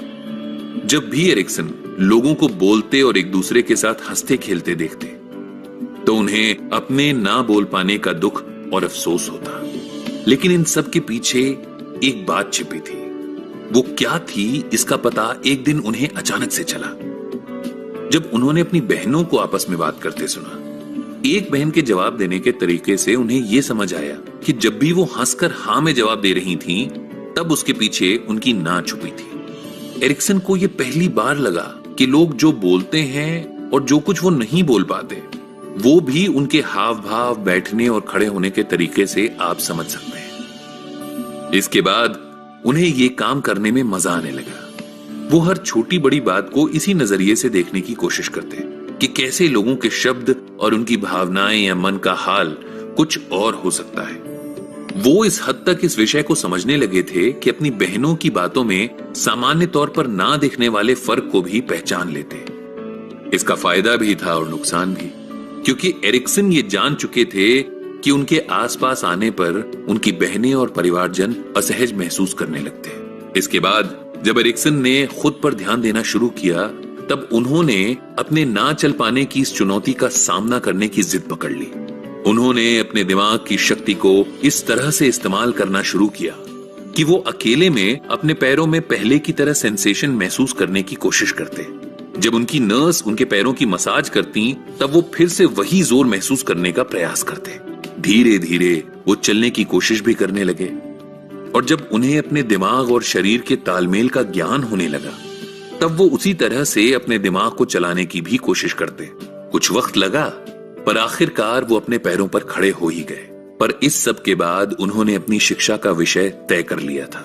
जब भी एरिक्सन लोगों को बोलते और एक दूसरे के साथ हंसते खेलते देखते, तो उन्हें अपने ना बोल पाने का दुख और अफसोस होता। लेकिन इन सब के पीछे एक बात छिपी थी। वो क्या थी, इसका पता एक दिन उन्हें अचानक से चला। जब उन्होंने अपनी बहनों को आपस में बात करते सुना, एक बहन के जवाब देने के तरीके से उन्हें यह समझ आया कि जब भी वो हंसकर हाँ में जवाब दे रही थी, तब उसके पीछे उनकी ना छुपी थी। एरिक्सन को यह पहली बार लगा कि लोग जो बोलते हैं और जो कुछ वो नहीं बोल पाते, वो भी उनके हाव भाव, बैठने और खड़े होने के तरीके से आप समझ सकते हैं। इसके बाद उन्हें ये काम करने में मजा आने लगा। वो हर छोटी बड़ी बात को इसी नजरिए से देखने की कोशिश करते कि कैसे लोगों के शब्द और उनकी भावनाएं या मन का हाल कुछ और हो सकता है। वो इस हद तक इस विषय को समझने लगे थे कि अपनी बहनों की बातों में सामान्य तौर पर ना दिखने वाले फर्क को भी पहचान लेते। इसका फायदा भी था और नुकसान भी, क्योंकि एरिक्सन ये जान चुके थे कि उनके आसपास आने पर उनकी बहनें और परिवारजन असहज महसूस करने लगते। इसके बाद जब एरिक्सन ने खुद पर ध्यान देना शुरू किया, तब उन्होंने अपने ना चल पाने की इस चुनौती का सामना करने की जिद पकड़ ली। उन्होंने अपने दिमाग की शक्ति को इस तरह से इस्तेमाल करना शुरू किया कि वो अकेले में अपने पैरों में पहले की तरह सेंसेशन महसूस करने की कोशिश करते। जब उनकी नर्स उनके पैरों की मसाज करती, तब वो फिर से वही जोर महसूस करने का प्रयास करते। धीरे धीरे वो चलने की कोशिश भी करने लगे, और जब उन्हें अपने दिमाग और शरीर के तालमेल का ज्ञान होने लगा, तब वो उसी तरह से अपने दिमाग को चलाने की भी कोशिश करते। कुछ वक्त लगा, पर आखिरकार वो अपने पैरों पर खड़े हो ही गए। पर इस सब के बाद उन्होंने अपनी शिक्षा का विषय तय कर लिया था।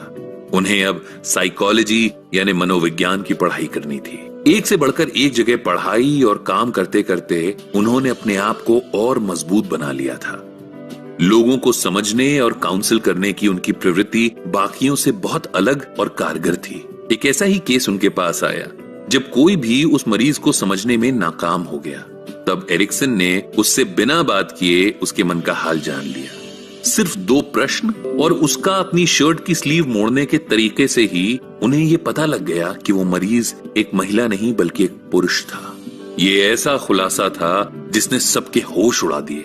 उन्हें अब साइकोलॉजी यानी मनोविज्ञान की पढ़ाई करनी थी। एक से बढ़कर एक जगह पढ़ाई और काम करते करते उन्होंने अपने आप को और मजबूत बना लिया था। लोगों को समझने और काउंसिल करने की उनकी प्रवृत्ति बाकियों से बहुत अलग और कारगर थी। एक ऐसा ही केस उनके पास आया जब कोई भी उस मरीज को समझने में नाकाम हो गया। तब एरिक्सन ने उससे बिना बात किए उसके मन का हाल जान लिया। सिर्फ 2 प्रश्न और उसका अपनी शर्ट की स्लीव मोड़ने के तरीके से ही उन्हें यह पता लग गया कि वो मरीज एक महिला नहीं बल्कि एक पुरुष था। ये ऐसा खुलासा था जिसने सबके होश उड़ा दिए।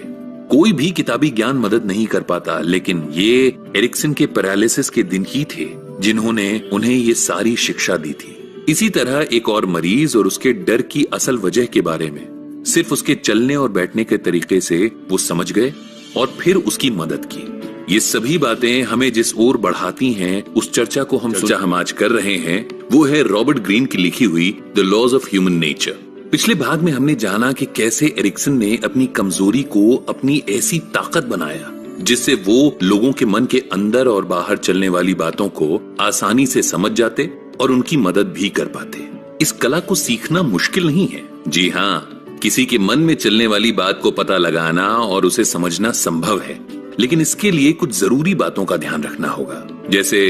कोई भी किताबी ज्ञान मदद नहीं कर पाता, लेकिन ये एरिक्सन के पैरालिसिस के दिन ही थे जिन्होंने उन्हें ये सारी शिक्षा दी थी। इसी तरह एक और मरीज और उसके डर की असल वजह के बारे में सिर्फ उसके चलने और बैठने के तरीके से वो समझ गए और फिर उसकी मदद की। ये सभी बातें हमें जिस ओर बढ़ाती हैं, उस चर्चा को हम आज कर रहे हैं, वो है रॉबर्ट ग्रीन की लिखी हुई the laws of human nature. पिछले भाग में हमने जाना कि कैसे एरिक्सन ने अपनी कमजोरी को अपनी ऐसी ताकत बनाया जिससे वो लोगों के मन के अंदर और बाहर चलने वाली बातों को आसानी से समझ जाते और उनकी मदद भी कर पाते। इस कला को सीखना मुश्किल नहीं है। जी हाँ, किसी के मन में चलने वाली बात को पता लगाना और उसे समझना संभव है, लेकिन इसके लिए कुछ जरूरी बातों का ध्यान रखना होगा। जैसे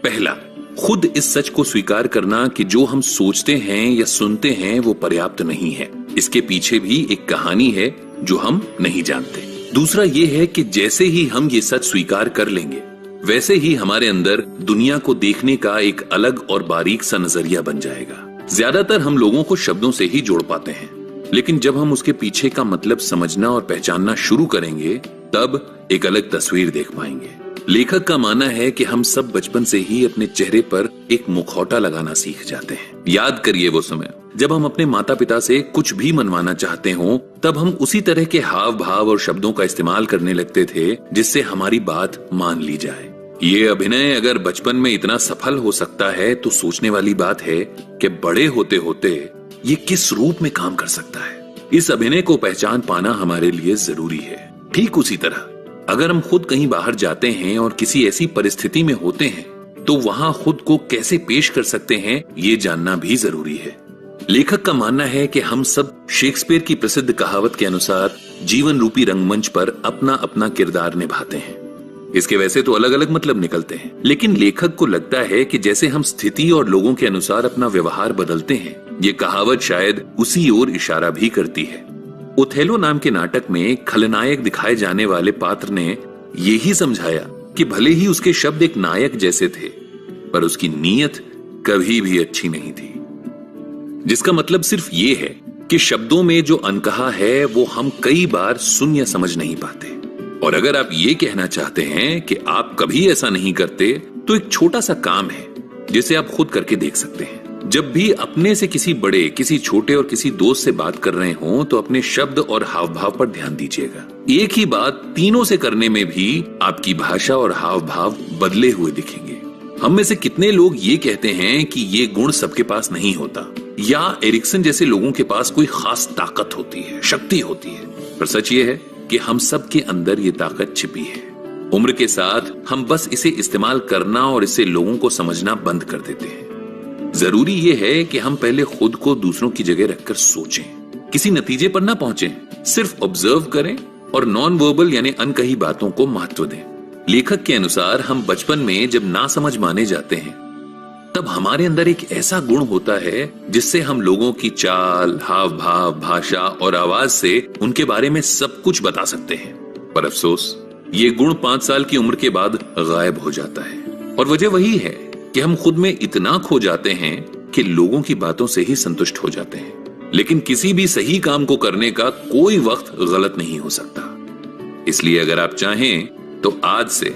पहला, खुद इस सच को स्वीकार करना कि जो हम सोचते हैं या सुनते हैं वो पर्याप्त नहीं है। इसके पीछे भी एक कहानी है जो हम नहीं जानते। दूसरा ये है कि जैसे ही हम ये सच स्वीकार कर लेंगे, वैसे ही हमारे अंदर दुनिया को देखने का एक अलग और बारीक सा नजरिया बन जाएगा। ज्यादातर हम लोगों को शब्दों से ही जोड़ पाते हैं, लेकिन जब हम उसके पीछे का मतलब समझना और पहचानना शुरू करेंगे तब एक अलग तस्वीर देख पाएंगे। लेखक का मानना है कि हम सब बचपन से ही अपने चेहरे पर एक मुखौटा लगाना सीख जाते हैं। याद करिए वो समय जब हम अपने माता पिता से कुछ भी मनवाना चाहते हो, तब हम उसी तरह के हाव भाव और शब्दों का इस्तेमाल करने लगते थे जिससे हमारी बात मान ली जाए। ये अभिनय अगर बचपन में इतना सफल हो सकता है तो सोचने वाली बात है कि बड़े होते होते ये किस रूप में काम कर सकता है। इस अभिनय को पहचान पाना हमारे लिए जरूरी है। ठीक उसी तरह अगर हम खुद कहीं बाहर जाते हैं और किसी ऐसी परिस्थिति में होते हैं तो वहां खुद को कैसे पेश कर सकते हैं ये जानना भी जरूरी है। लेखक का मानना है कि हम सब शेक्सपियर की प्रसिद्ध कहावत के अनुसार जीवन रूपी रंगमंच पर अपना अपना किरदार निभाते हैं। इसके वैसे तो अलग अलग मतलब निकलते हैं, लेकिन लेखक को लगता है कि जैसे हम स्थिति और लोगों के अनुसार अपना व्यवहार बदलते हैं, ये कहावत शायद उसी ओर इशारा भी करती है। ओथेलो नाम के नाटक में खलनायक दिखाए जाने वाले पात्र ने यही समझाया कि भले ही उसके शब्द एक नायक जैसे थे, पर उसकी नीयत कभी भी अच्छी नहीं थी। जिसका मतलब सिर्फ ये है कि शब्दों में जो अनकहा है वो हम कई बार सुन या समझ नहीं पाते। और अगर आप ये कहना चाहते हैं कि आप कभी ऐसा नहीं करते, तो एक छोटा सा काम है जिसे आप खुद करके देख सकते हैं। जब भी अपने से किसी बड़े, किसी छोटे और किसी दोस्त से बात कर रहे हों तो अपने शब्द और हाव भाव पर ध्यान दीजिएगा। एक ही बात तीनों से करने में भी आपकी भाषा और हाव भाव बदले हुए दिखेंगे। हम में से कितने लोग ये कहते हैं कि ये गुण सबके पास नहीं होता, या एरिक्सन जैसे लोगों के पास कोई खास ताकत होती है, शक्ति होती है। पर सच ये है कि हम सब के अंदर ये ताकत छिपी है। उम्र के साथ हम बस इसे इस्तेमाल करना और इसे लोगों को समझना बंद कर देते हैं। जरूरी ये है कि हम पहले खुद को दूसरों की जगह रखकर सोचें, किसी नतीजे पर ना पहुंचें, सिर्फ ऑब्जर्व करें और नॉन वर्बल यानी अनकही बातों को महत्व दें। लेखक के अनुसार हम बचपन में जब ना समझ माने जाते हैं तब हमारे अंदर एक ऐसा गुण होता है जिससे हम लोगों की चाल, हाव भाव, भाषा और आवाज से उनके बारे में सब कुछ बता सकते हैं। पर अफसोस ये गुण 5 साल की उम्र के बाद गायब हो जाता है। और वजह वही है कि हम खुद में इतना खो जाते हैं कि लोगों की बातों से ही संतुष्ट हो जाते हैं। लेकिन किसी भी सही काम को करने का कोई वक्त गलत नहीं हो सकता। इसलिए अगर आप चाहें तो आज से,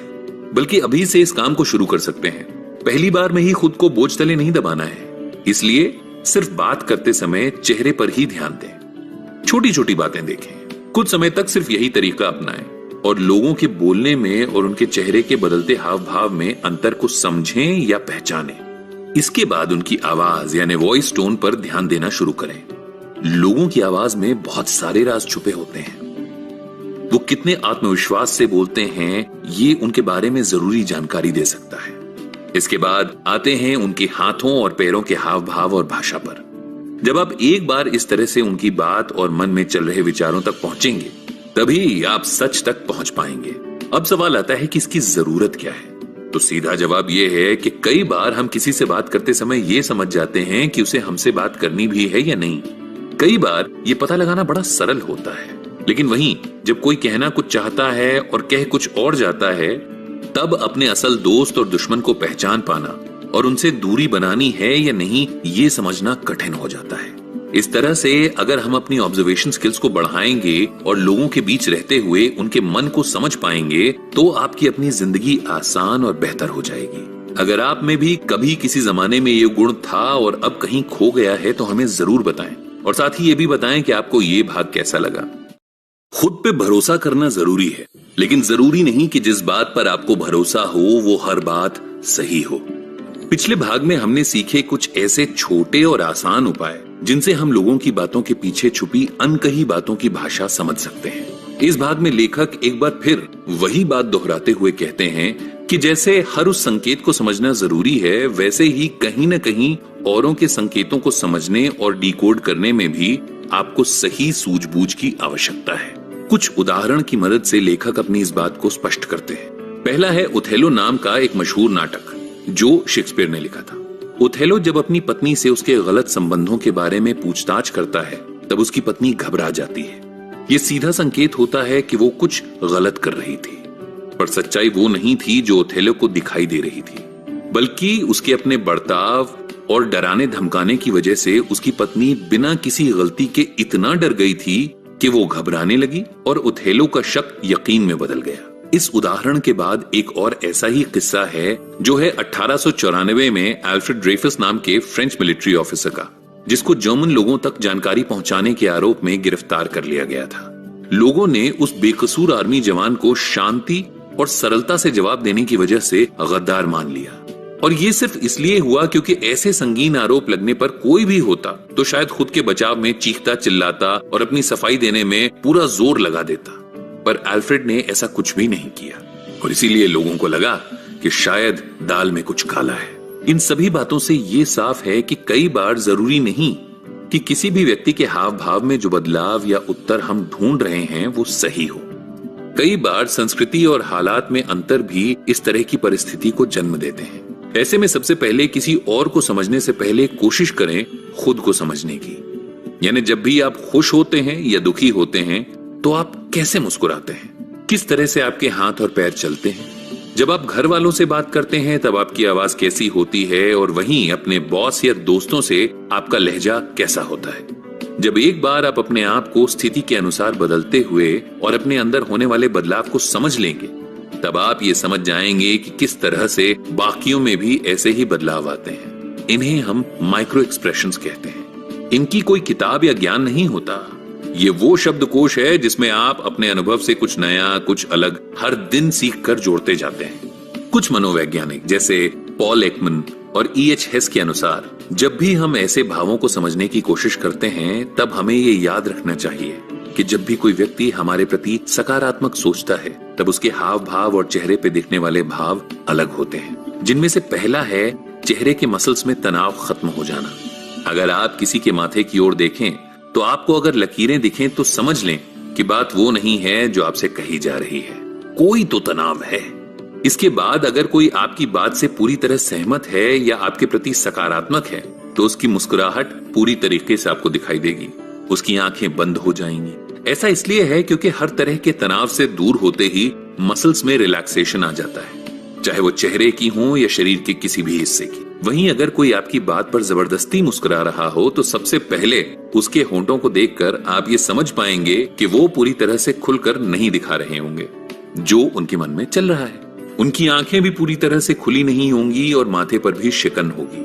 बल्कि अभी से इस काम को शुरू कर सकते हैं। पहली बार में ही खुद को बोझ तले नहीं दबाना है। इसलिए सिर्फ बात करते समय चेहरे पर ही ध्यान दें, छोटी छोटी बातें देखें, कुछ समय तक सिर्फ यही तरीका अपनाएं और लोगों के बोलने में और उनके चेहरे के बदलते हाव भाव में अंतर को समझें या पहचानें। इसके बाद उनकी आवाज यानी वॉइस टोन पर ध्यान देना शुरू करें। लोगों की आवाज में बहुत सारे राज छुपे होते हैं। वो कितने आत्मविश्वास से बोलते हैं, ये उनके बारे में जरूरी जानकारी दे सकता है। इसके बाद आते हैं उनके हाथों और पैरों के हाव भाव और भाषा पर। जब आप एक बार इस तरह से उनकी बात और मन में चल रहे विचारों तक पहुंचेंगे, तभी आप सच तक पहुंच पाएंगे। अब सवाल आता है कि इसकी जरूरत क्या है? तो सीधा जवाब यह है कि कई बार हम किसी से बात करते समय यह समझ जाते हैं कि उसे हमसे बात करनी भी है या नहीं। कई बार ये पता लगाना बड़ा सरल होता है, लेकिन वहीं जब कोई कहना कुछ चाहता है और कह कुछ और जाता है, तब अपने असल दोस्त और दुश्मन को पहचान पाना और उनसे दूरी बनानी है या नहीं, ये समझना कठिन हो जाता है। इस तरह से अगर हम अपनी ऑब्जर्वेशन स्किल्स को बढ़ाएंगे और लोगों के बीच रहते हुए उनके मन को समझ पाएंगे, तो आपकी अपनी जिंदगी आसान और बेहतर हो जाएगी। अगर आप में भी कभी किसी जमाने में ये गुण था और अब कहीं खो गया है तो हमें जरूर बताएं, और साथ ही ये भी बताएं कि आपको ये भाग कैसा लगा। खुद पे भरोसा करना जरूरी है, लेकिन जरूरी नहीं कि जिस बात पर आपको भरोसा हो वो हर बात सही हो। पिछले भाग में हमने सीखे कुछ ऐसे छोटे और आसान उपाय जिनसे हम लोगों की बातों के पीछे छुपी अनकही बातों की भाषा समझ सकते हैं। इस भाग में लेखक एक बार फिर वही बात दोहराते हुए कहते हैं कि जैसे हर उस संकेत को समझना जरूरी है, वैसे ही कहीं न कहीं औरों के संकेतों को समझने और डिकोड करने में भी आपको सही सूझबूझ की आवश्यकता है। कुछ उदाहरण की मदद से लेखक अपनी इस बात को स्पष्ट करते हैं। पहला है ओथेलो नाम का एक मशहूर नाटक जो शेक्सपियर ने लिखा था। ओथेलो जब अपनी पत्नी से उसके गलत संबंधों के बारे में पूछताछ करता है, तब उसकी पत्नी घबरा जाती है। ये सीधा संकेत होता है कि वो कुछ गलत कर रही थी। पर सच्चाई वो नहीं थी जो ओथेलो को दिखाई दे रही थी, बल्कि उसके अपने बर्ताव और डराने धमकाने की वजह से उसकी पत्नी बिना किसी गलती के इतना डर गई थी कि वो घबराने लगी और ओथेलो का शक यकीन में बदल गया। इस उदाहरण के बाद एक और ऐसा ही किस्सा है जो है 1894 में एल्फ्रेड ड्रेफस नाम के फ्रेंच मिलिट्री ऑफिसर का, जिसको जर्मन लोगों तक जानकारी पहुंचाने के आरोप में गिरफ्तार कर लिया गया था। लोगों ने उस बेकसूर आर्मी जवान को शांति और सरलता से जवाब देने की वजह से गद्दार मान लिया, और ये सिर्फ इसलिए हुआ क्योंकि ऐसे संगीन आरोप लगने पर कोई भी होता तो शायद खुद के बचाव में चीखता चिल्लाता और अपनी सफाई देने में पूरा जोर लगा देता। पर एल्फ्रेड ने ऐसा कुछ भी नहीं किया, और इसीलिए लोगों को लगा कि शायद दाल में कुछ काला है। इन सभी बातों से ये साफ है कि कई बार जरूरी नहीं कि किसी भी व्यक्ति के हाव भाव में जो बदलाव या उत्तर हम ढूंढ रहे हैं वो सही हो। कई बार संस्कृति और हालात में अंतर भी इस तरह की परिस्थिति को जन्म देते हैं। ऐसे में सबसे पहले किसी और को समझने से पहले कोशिश करें खुद को समझने की। यानी जब भी आप खुश होते हैं या दुखी होते हैं तो आप कैसे मुस्कुराते हैं, किस तरह से आपके हाथ और पैर चलते हैं। जब आप घर वालों से बात करते हैं तब आपकी आवाज कैसी होती है, और वहीं अपने बॉस या दोस्तों से आपका लहजा कैसा होता है। जब एक बार आप अपने आप को स्थिति के अनुसार बदलते हुए और अपने अंदर होने वाले बदलाव को समझ लेंगे, तब आप ये समझ जाएंगे कि किस तरह से बाकियों में भी ऐसे ही बदलाव आते हैं। इन्हें हम माइक्रो एक्सप्रेशंस कहते हैं। इनकी कोई किताब या ज्ञान नहीं होता, ये वो शब्दकोश है जिसमें आप अपने अनुभव से कुछ नया, कुछ अलग हर दिन सीख कर जोड़ते जाते हैं। कुछ मनोवैज्ञानिक जैसे पॉल एकमन और E.H. हेस के अनुसार जब भी हम ऐसे भावों को समझने की कोशिश करते हैं तब हमें ये याद रखना चाहिए कि जब भी कोई व्यक्ति हमारे प्रति सकारात्मक सोचता है तब उसके हाव भाव और चेहरे पे दिखने वाले भाव अलग होते हैं, जिनमें से पहला है चेहरे के मसल्स में तनाव खत्म हो जाना। अगर आप किसी के माथे की ओर देखें तो आपको अगर लकीरें दिखें तो समझ लें कि बात वो नहीं है जो आपसे कही जा रही है, कोई तो तनाव है। इसके बाद अगर कोई आपकी बात से पूरी तरह सहमत है या आपके प्रति सकारात्मक है तो उसकी मुस्कुराहट पूरी तरीके से आपको दिखाई देगी, उसकी आंखें बंद हो जाएंगी। ऐसा इसलिए है क्योंकि हर तरह के तनाव से दूर होते ही मसल्स में रिलैक्सेशन आ जाता है, चाहे वो चेहरे की हो या शरीर के किसी भी हिस्से की। वहीं अगर कोई आपकी बात पर जबरदस्ती मुस्कुरा रहा हो तो सबसे पहले उसके होंठों को देखकर आप ये समझ पाएंगे कि वो पूरी तरह से खुलकर नहीं दिखा रहे होंगे जो उनके मन में चल रहा है। उनकी आंखें भी पूरी तरह से खुली नहीं होंगी और माथे पर भी शिकन होगी।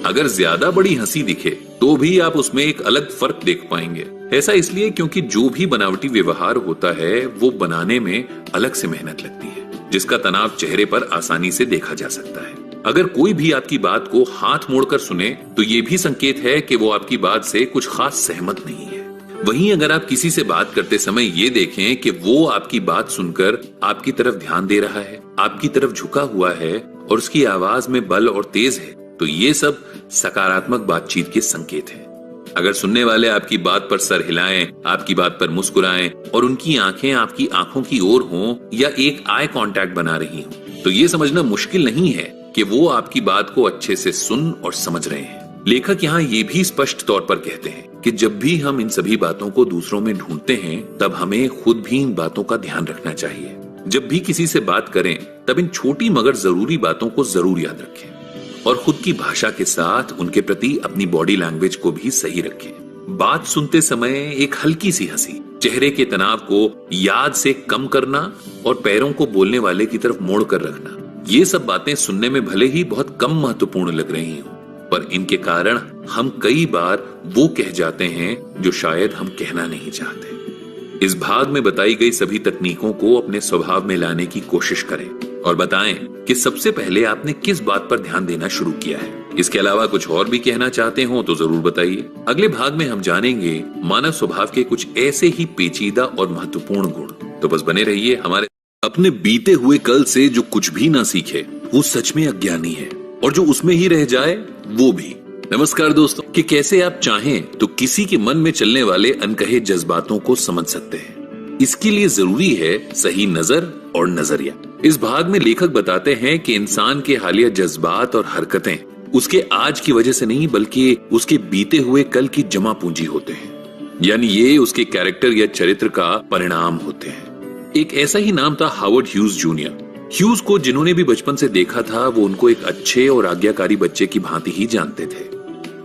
अगर ज्यादा बड़ी हंसी दिखे तो भी आप उसमें एक अलग फर्क देख पाएंगे। ऐसा इसलिए क्योंकि जो भी बनावटी व्यवहार होता है वो बनाने में अलग से मेहनत लगती है, जिसका तनाव चेहरे पर आसानी से देखा जा सकता है। अगर कोई भी आपकी बात को हाथ मोड़कर सुने तो ये भी संकेत है कि वो आपकी बात से कुछ खास सहमत नहीं है। वहीं अगर आप किसी से बात करते समय ये देखें कि वो आपकी बात सुनकर आपकी तरफ ध्यान दे रहा है, आपकी तरफ झुका हुआ है और उसकी आवाज में बल और तेज है, तो ये सब सकारात्मक बातचीत के संकेत हैं। अगर सुनने वाले आपकी बात पर सर हिलाएं, आपकी बात पर मुस्कुराएं और उनकी आंखें आपकी आंखों की ओर हों या एक आई कांटेक्ट बना रही हों, तो ये समझना मुश्किल नहीं है कि वो आपकी बात को अच्छे से सुन और समझ रहे हैं। लेखक यहाँ ये भी स्पष्ट तौर पर कहते हैं कि जब भी हम इन सभी बातों को दूसरों में ढूंढते हैं तब हमें खुद भी इन बातों का ध्यान रखना चाहिए। जब भी किसी से बात करें तब इन छोटी मगर जरूरी बातों को जरूर याद रखें और खुद की भाषा के साथ उनके प्रति अपनी बॉडी लैंग्वेज को भी सही रखें। बात सुनते समय एक हल्की सी हंसी, चेहरे के तनाव को याद से कम करना और पैरों को बोलने वाले की तरफ मोड़ कर रखना, ये सब बातें सुनने में भले ही बहुत कम महत्वपूर्ण लग रही हो, पर इनके कारण हम कई बार वो कह जाते हैं जो शायद हम कहना नहीं चाहते। इस भाग में बताई गई सभी तकनीकों को अपने स्वभाव में लाने की कोशिश करें और बताएं कि सबसे पहले आपने किस बात पर ध्यान देना शुरू किया है। इसके अलावा कुछ और भी कहना चाहते हो तो जरूर बताइए। अगले भाग में हम जानेंगे मानव स्वभाव के कुछ ऐसे ही पेचीदा और महत्वपूर्ण गुण। तो बस बने रहिए हमारे। अपने बीते हुए कल से जो कुछ भी ना सीखे वो सच में अज्ञानी है, और जो उसमें ही रह जाए वो भी। नमस्कार दोस्तों, कि कैसे आप चाहें तो किसी के मन में चलने वाले अनकहे जज्बातों को समझ सकते हैं। इसके लिए जरूरी है सही नजर और नजरिया। इस भाग में लेखक बताते हैं कि इंसान के हालिया जज्बात और हरकतें उसके आज की वजह से नहीं बल्कि उसके बीते हुए कल की जमा पूंजी होते हैं, यानी ये उसके कैरेक्टर या चरित्र का परिणाम होते हैं। एक ऐसा ही नाम था हावर्ड ह्यूज जूनियर। ह्यूज को जिन्होंने भी बचपन से देखा था वो उनको एक अच्छे और आज्ञाकारी बच्चे की भांति ही जानते थे।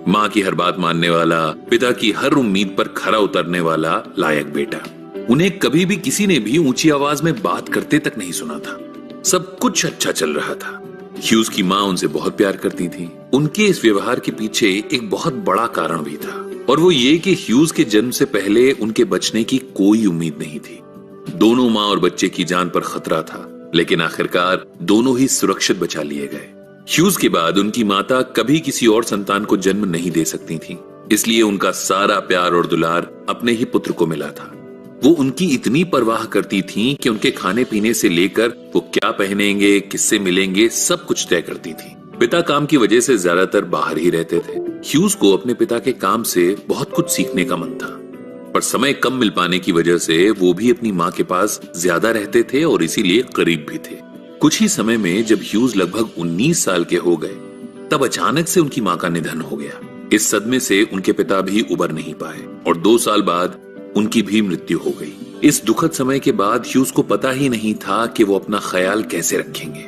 माँ की हर बात मानने वाला, पिता की हर उम्मीद पर खरा उतरने वाला लायक बेटा। उन्हें कभी भी किसी ने भी ऊंची आवाज में बात करते तक नहीं सुना था। सब कुछ अच्छा चल रहा था। ह्यूज की माँ उनसे बहुत प्यार करती थी। उनके इस व्यवहार के पीछे एक बहुत बड़ा कारण भी था, और वो ये कि ह्यूज के जन्म से पहले उनके बचने की कोई उम्मीद नहीं थी। दोनों माँ और बच्चे की जान पर खतरा था, लेकिन आखिरकार दोनों ही सुरक्षित बचा लिए गए। ह्यूज के बाद उनकी माता कभी किसी और संतान को जन्म नहीं दे सकती थी, इसलिए उनका सारा प्यार और दुलार अपने ही पुत्र को मिला था। वो उनकी इतनी परवाह करती थीं कि उनके खाने पीने से लेकर वो क्या पहनेंगे, किससे मिलेंगे, सब कुछ तय करती थी। पिता काम की वजह से ज्यादातर बाहर ही रहते थे। ह्यूज को अपने पिता के काम से बहुत कुछ सीखने का मन था, पर समय कम मिल पाने की वजह से वो भी अपनी माँ के पास ज्यादा रहते थे और इसीलिए करीब भी थे। कुछ ही समय में जब ह्यूज लगभग 19 साल के हो गए, तब अचानक से उनकी माँ का निधन हो गया। इस सदमे से उनके पिता भी उबर नहीं पाए और 2 साल बाद उनकी भी मृत्यु हो गई। इस दुखद समय के बाद ह्यूज को पता ही नहीं था कि वो अपना ख्याल कैसे रखेंगे।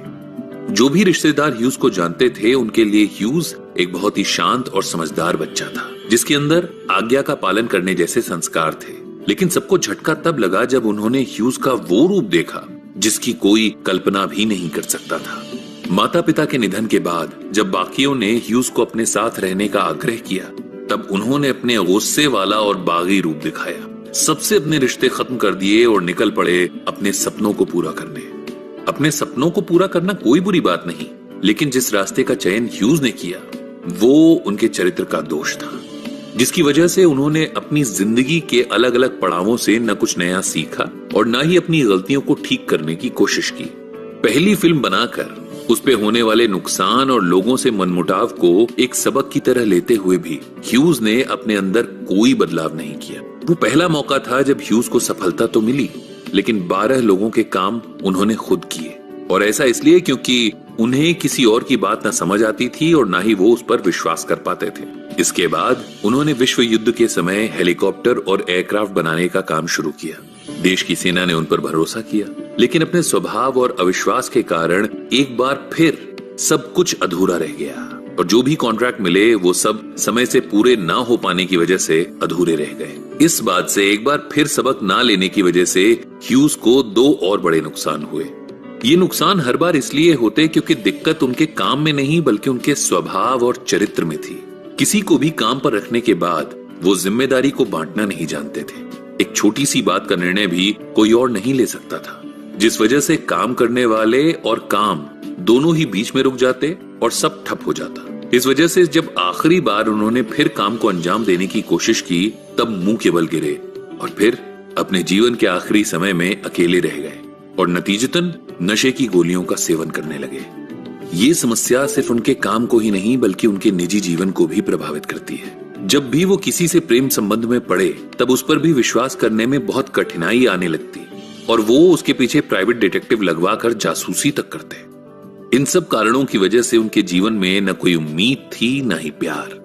जो भी रिश्तेदार ह्यूज को जानते थे, उनके लिए ह्यूज एक बहुत ही शांत और समझदार बच्चा था, जिसके अंदर आज्ञा का पालन करने जैसे संस्कार थे। लेकिन सबको झटका तब लगा जब उन्होंने ह्यूज का वो रूप देखा जिसकी कोई कल्पना भी नहीं कर सकता था। माता पिता के निधन के बाद जब बाकियों ने ह्यूज को अपने साथ रहने का आग्रह किया, तब उन्होंने अपने गुस्से वाला और बागी रूप दिखाया। सबसे अपने रिश्ते खत्म कर दिए और निकल पड़े अपने सपनों को पूरा करने। अपने सपनों को पूरा करना कोई बुरी बात नहीं, लेकिन जिस रास्ते का चयन ह्यूज ने किया वो उनके चरित्र का दोष था, जिसकी वजह से उन्होंने अपनी जिंदगी के अलग अलग पड़ावों से न कुछ नया सीखा और न ही अपनी गलतियों को ठीक करने की कोशिश की। पहली फिल्म बनाकर उस पे होने वाले नुकसान और लोगों से मनमुटाव को एक सबक की तरह लेते हुए भी ह्यूज ने अपने अंदर कोई बदलाव नहीं किया। वो पहला मौका था जब ह्यूज को सफलता तो मिली, लेकिन 12 लोगों के काम उन्होंने खुद किए, और ऐसा इसलिए क्योंकि उन्हें किसी और की बात न समझ आती थी और ना ही वो उस पर विश्वास कर पाते थे। इसके बाद उन्होंने विश्व युद्ध के समय हेलीकॉप्टर और एयरक्राफ्ट बनाने का काम शुरू किया। देश की सेना ने उन पर भरोसा किया, लेकिन अपने स्वभाव और अविश्वास के कारण एक बार फिर सब कुछ अधूरा रह गया, और जो भी कॉन्ट्रैक्ट मिले वो सब समय से पूरे ना हो पाने की वजह से अधूरे रह गए। इस बात से एक बार फिर सबक ना लेने की वजह से ह्यूज को 2 और बड़े नुकसान हुए। ये नुकसान हर बार इसलिए होते क्योंकि दिक्कत उनके काम में नहीं बल्कि उनके स्वभाव और चरित्र में थी। किसी को भी काम पर रखने के बाद वो जिम्मेदारी को बांटना नहीं जानते थे। एक छोटी सी बात का निर्णय भी कोई और नहीं ले सकता था, जिस वजह से काम करने वाले और काम दोनों ही बीच में रुक जाते और सब ठप हो जाता। इस वजह से जब आखिरी बार उन्होंने फिर काम को अंजाम देने की कोशिश की, तब मुंह के बल गिरे और फिर अपने जीवन के आखिरी समय में अकेले रह गए और नतीजतन नशे की गोलियों का सेवन करने लगे। ये समस्या सिर्फ उनके काम को ही नहीं बल्कि उनके निजी जीवन को भी प्रभावित करती है। जब भी वो किसी से प्रेम संबंध में पड़े, तब उस पर भी विश्वास करने में बहुत कठिनाई आने लगती और वो उसके पीछे प्राइवेट डिटेक्टिव लगवाकर जासूसी तक करते। इन सब कारणों की वजह से उनके जीवन में न कोई उम्मीद थी, न ही प्यार,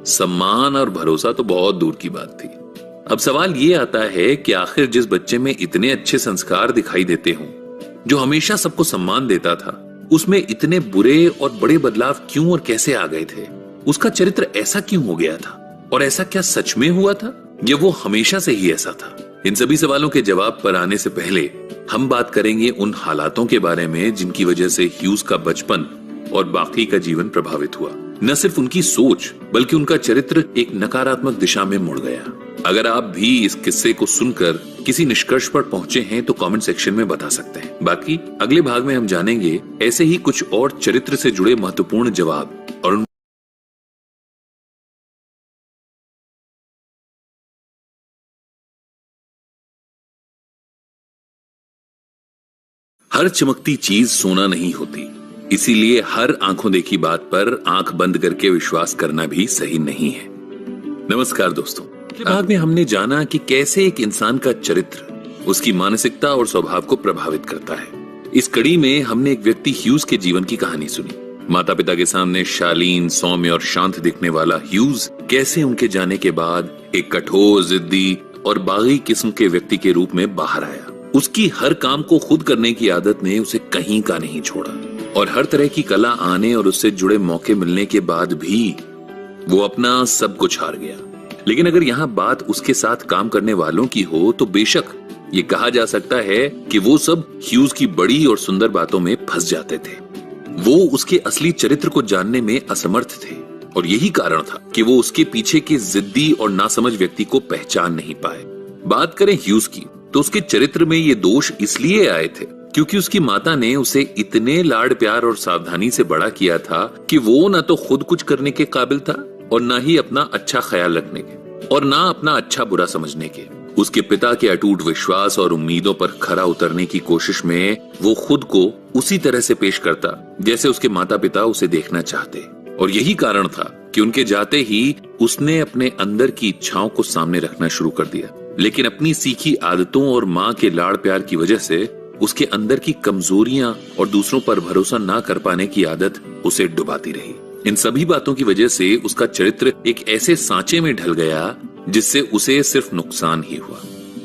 सम्मान और भरोसा तो बहुत दूर की बात थी। अब सवाल ये आता है कि आखिर जिस बच्चे में इतने अच्छे संस्कार दिखाई देते हों, जो हमेशा सबको सम्मान देता था, उसमें इतने बुरे और बड़े बदलाव क्यों और कैसे आ गए थे? उसका चरित्र ऐसा क्यों हो गया था? और ऐसा क्या सच में हुआ था या वो हमेशा से ही ऐसा था? इन सभी सवालों के जवाब पर आने से पहले हम बात करेंगे उन हालातों के बारे में जिनकी वजह से ह्यूज का बचपन और बाकी का जीवन प्रभावित हुआ। न सिर्फ उनकी सोच बल्कि उनका चरित्र एक नकारात्मक दिशा में मुड़ गया। अगर आप भी इस किस्से को सुनकर किसी निष्कर्ष पर पहुंचे हैं तो कमेंट सेक्शन में बता सकते हैं। बाकी अगले भाग में हम जानेंगे ऐसे ही कुछ और चरित्र से जुड़े महत्वपूर्ण जवाब और हर चमकती चीज सोना नहीं होती, इसीलिए हर आंखों देखी बात पर आंख बंद करके विश्वास करना भी सही नहीं है। नमस्कार दोस्तों, पिछले भाग में हमने जाना कि कैसे एक इंसान का चरित्र उसकी मानसिकता और स्वभाव को प्रभावित करता है। इस कड़ी में हमने एक व्यक्ति ह्यूज के जीवन की कहानी सुनी। माता पिता के सामने शालीन, सौम्य और शांत दिखने वाला ह्यूज कैसे उनके जाने के बाद एक कठोर, जिद्दी और बागी किस्म के व्यक्ति के रूप में बाहर आया। उसकी हर काम को खुद करने की आदत ने उसे कहीं का नहीं छोड़ा और हर तरह की कला आने और उससे जुड़े मौके मिलने के बाद भी वो अपना सब कुछ हार गया। लेकिन अगर यहाँ बात उसके साथ काम करने वालों की हो तो बेशक ये कहा जा सकता है कि वो सब ह्यूज की बड़ी और सुंदर बातों में फंस जाते थे। वो उसके असली चरित्र को जानने में असमर्थ थे और यही कारण था कि वो उसके पीछे के जिद्दी और नासमझ व्यक्ति को पहचान नहीं पाए। बात करें ह्यूज की तो उसके चरित्र में ये दोष इसलिए आए थे क्योंकि उसकी माता ने उसे इतने लाड प्यार और सावधानी से बड़ा किया था कि वो न तो खुद कुछ करने के काबिल था और ना ही अपना अच्छा ख्याल रखने के और ना अपना अच्छा बुरा समझने के। उसके पिता के अटूट विश्वास और उम्मीदों पर खरा उतरने की कोशिश में वो खुद को उसी तरह से पेश करता जैसे उसके माता पिता उसे देखना चाहते और यही कारण था कि उनके जाते ही उसने अपने अंदर की इच्छाओं को सामने रखना शुरू कर दिया। लेकिन अपनी सीखी आदतों और माँ के लाड़ प्यार की वजह से उसके अंदर की कमजोरियां और दूसरों पर भरोसा ना कर पाने की आदत उसे डुबाती रही। इन सभी बातों की वजह से उसका चरित्र एक ऐसे सांचे में ढल गया जिससे उसे सिर्फ नुकसान ही हुआ।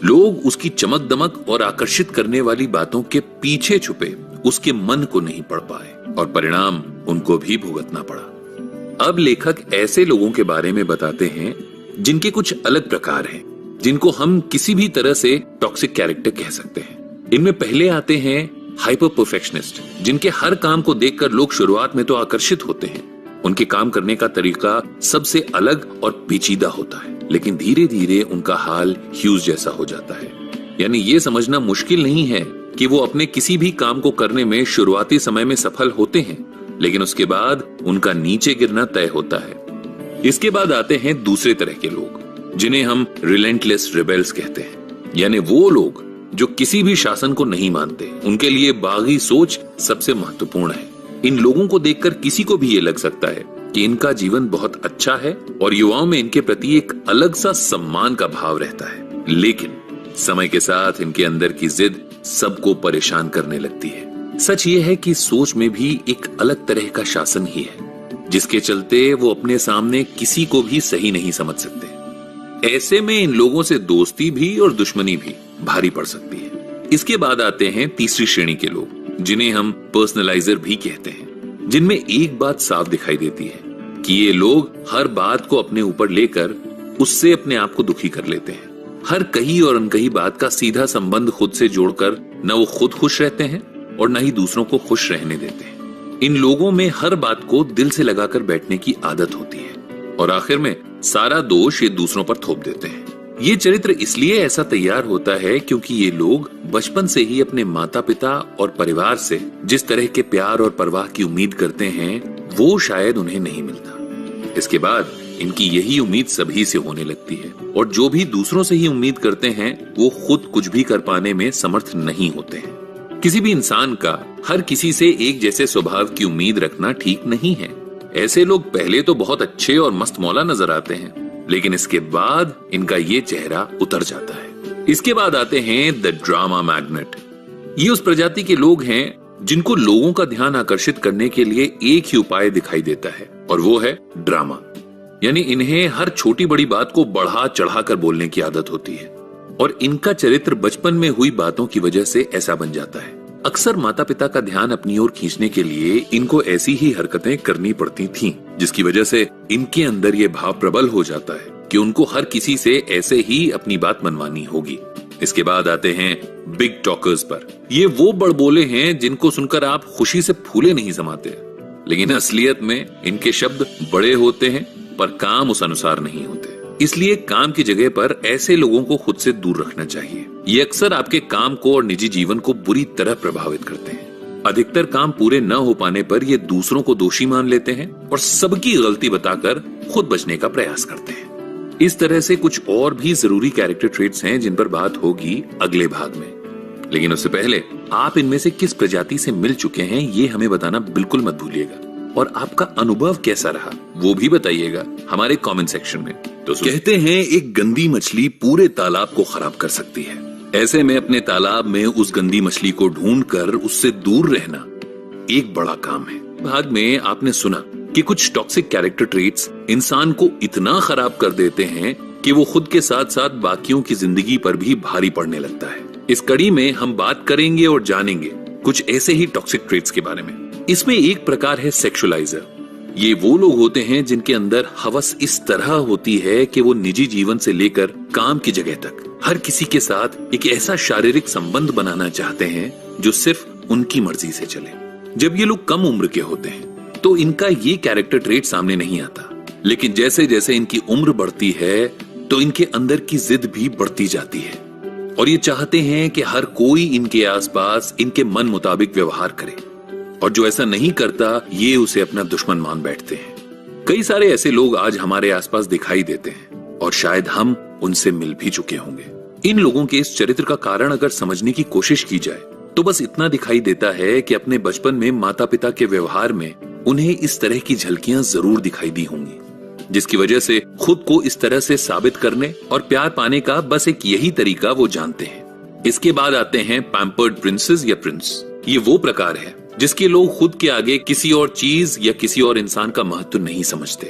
लोग उसकी चमक दमक और आकर्षित करने वाली बातों के पीछे छुपे उसके मन को नहीं पढ़ पाए और परिणाम उनको भी भुगतना पड़ा। अब लेखक ऐसे लोगों के बारे में बताते हैं जिनके कुछ अलग प्रकार हैं, जिनको हम किसी भी तरह से टॉक्सिक कैरेक्टर कह सकते हैं। इनमें पहले आते हैं हाइपर परफेक्शनिस्ट, जिनके हर काम को देखकर लोग शुरुआत में तो आकर्षित होते हैं। उनके काम करने का तरीका सबसे अलग और पेचीदा होता है, लेकिन धीरे धीरे उनका हाल ह्यूज जैसा हो जाता है। यानी ये समझना मुश्किल नहीं है कि वो अपने किसी भी काम को करने में शुरुआती समय में सफल होते हैं, लेकिन उसके बाद उनका नीचे गिरना तय होता है। इसके बाद आते हैं दूसरे तरह के लोग, जिन्हें हम रिलेंटलेस रिबेल्स कहते हैं। यानी वो लोग जो किसी भी शासन को नहीं मानते, उनके लिए बागी सोच सबसे महत्वपूर्ण है। इन लोगों को देखकर किसी को भी ये लग सकता है कि इनका जीवन बहुत अच्छा है और युवाओं में इनके प्रति एक अलग सा सम्मान का भाव रहता है। लेकिन समय के साथ इनके अंदर की जिद सबको परेशान करने लगती है। सच ये है कि सोच में भी एक अलग तरह का शासन ही है, जिसके चलते वो अपने सामने किसी को भी सही नहीं समझ सकते। ऐसे में इन लोगों से दोस्ती भी और दुश्मनी भी भारी पड़ सकती है। इसके बाद आते हैं तीसरी श्रेणी के लोग, जिन्हें हम पर्सनलाइजर भी कहते हैं, जिनमें एक बात साफ दिखाई देती है कि ये लोग हर बात को अपने ऊपर लेकर उससे अपने आप को दुखी कर लेते हैं। हर कही और अनकही बात का सीधा संबंध खुद से जोड़कर न वो खुद खुश रहते हैं और न ही दूसरों को खुश रहने देते हैं। इन लोगों में हर बात को दिल से लगाकर बैठने की आदत होती है और आखिर में सारा दोष ये दूसरों पर थोप देते हैं। ये चरित्र इसलिए ऐसा तैयार होता है क्योंकि ये लोग बचपन से ही अपने माता पिता और परिवार से जिस तरह के प्यार और परवाह की उम्मीद करते हैं वो शायद उन्हें नहीं मिलता। इसके बाद इनकी यही उम्मीद सभी से होने लगती है और जो भी दूसरों से ही उम्मीद करते हैं वो खुद कुछ भी कर पाने में समर्थ नहीं होते हैं। किसी भी इंसान का हर किसी से एक जैसे स्वभाव की उम्मीद रखना ठीक नहीं है। ऐसे लोग पहले तो बहुत अच्छे और मस्त मौला नजर आते हैं, लेकिन इसके बाद इनका ये चेहरा उतर जाता है। इसके बाद आते हैं द ड्रामा मैग्नेट। ये उस प्रजाति के लोग हैं जिनको लोगों का ध्यान आकर्षित करने के लिए एक ही उपाय दिखाई देता है और वो है ड्रामा। यानी इन्हें हर छोटी बड़ी बात को बढ़ा चढ़ाकर बोलने की आदत होती है और इनका चरित्र बचपन में हुई बातों की वजह से ऐसा बन जाता है। अक्सर माता पिता का ध्यान अपनी ओर खींचने के लिए इनको ऐसी ही हरकतें करनी पड़ती थीं, जिसकी वजह से इनके अंदर ये भाव प्रबल हो जाता है कि उनको हर किसी से ऐसे ही अपनी बात मनवानी होगी। इसके बाद आते हैं बिग टॉकर्स पर। ये वो बड़बोले हैं जिनको सुनकर आप खुशी से फूले नहीं समाते, लेकिन असलियत में इनके शब्द बड़े होते हैं पर काम उस अनुसार नहीं होते। इसलिए काम की जगह पर ऐसे लोगों को खुद से दूर रखना चाहिए। ये अक्सर आपके काम को और निजी जीवन को बुरी तरह प्रभावित करते हैं। अधिकतर काम पूरे न हो पाने पर ये दूसरों को दोषी मान लेते हैं और सबकी गलती बताकर खुद बचने का प्रयास करते हैं। इस तरह से कुछ और भी जरूरी कैरेक्टर ट्रेट्स हैं जिन पर बात होगी अगले भाग में, लेकिन उससे पहले आप इनमें से किस प्रजाति से मिल चुके हैं ये हमें बताना बिल्कुल मत भूलिएगा और आपका अनुभव कैसा रहा वो भी बताइएगा हमारे कमेंट सेक्शन में। तो कहते हैं एक गंदी मछली पूरे तालाब को खराब कर सकती है। ऐसे में अपने तालाब में उस गंदी मछली को ढूंढकर उससे दूर रहना एक बड़ा काम है। भाग में आपने सुना कि कुछ टॉक्सिक कैरेक्टर ट्रेट्स इंसान को इतना खराब कर देते हैं कि वो खुद के साथ साथ बाकियों की जिंदगी पर भी भारी पड़ने लगता है। इस कड़ी में हम बात करेंगे और जानेंगे कुछ ऐसे ही टॉक्सिक ट्रेट्स के बारे में। इसमें एक प्रकार है सेक्सुअलाइजर। ये वो लोग होते हैं जिनके अंदर हवस इस तरह होती है कि वो निजी जीवन से लेकर काम की जगह तक हर किसी के साथ एक ऐसा शारीरिक संबंध बनाना चाहते हैं जो सिर्फ उनकी मर्जी से चले। जब ये लोग कम उम्र के होते हैं तो इनका ये कैरेक्टर ट्रेट सामने नहीं आता, लेकिन जैसे जैसे इनकी उम्र बढ़ती है तो इनके अंदर की जिद भी बढ़ती जाती है और ये चाहते हैं कि हर कोई इनके आसपास इनके मन मुताबिक व्यवहार करे, और जो ऐसा नहीं करता ये उसे अपना दुश्मन मान बैठते हैं। कई सारे ऐसे लोग आज हमारे आसपास दिखाई देते हैं और शायद हम उनसे मिल भी चुके होंगे। इन लोगों के इस चरित्र का कारण अगर समझने की कोशिश की जाए तो बस इतना दिखाई देता है कि अपने बचपन में माता पिता के व्यवहार में उन्हें इस तरह की झलकियां जरूर दिखाई दी होंगी, जिसकी वजह से खुद को इस तरह से साबित करने और प्यार पाने का बस एक यही तरीका वो जानते हैं। इसके बाद आते हैं पैम्पर्ड प्रिंसेस या प्रिंस। ये वो प्रकार है जिसके लोग खुद के आगे किसी और चीज या किसी और इंसान का महत्व नहीं समझते।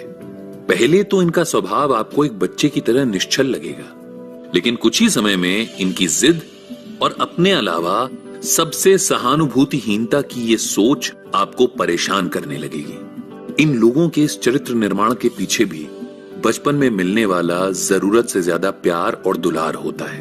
पहले तो इनका स्वभाव आपको एक बच्चे की तरह निश्चल लगेगा, लेकिन कुछ ही समय में इनकी जिद और अपने अलावा सबसे सहानुभूतिहीनता की ये सोच आपको परेशान करने लगेगी। इन लोगों के इस चरित्र निर्माण के पीछे भी बचपन में मिलने वाला जरूरत से ज्यादा प्यार और दुलार होता है,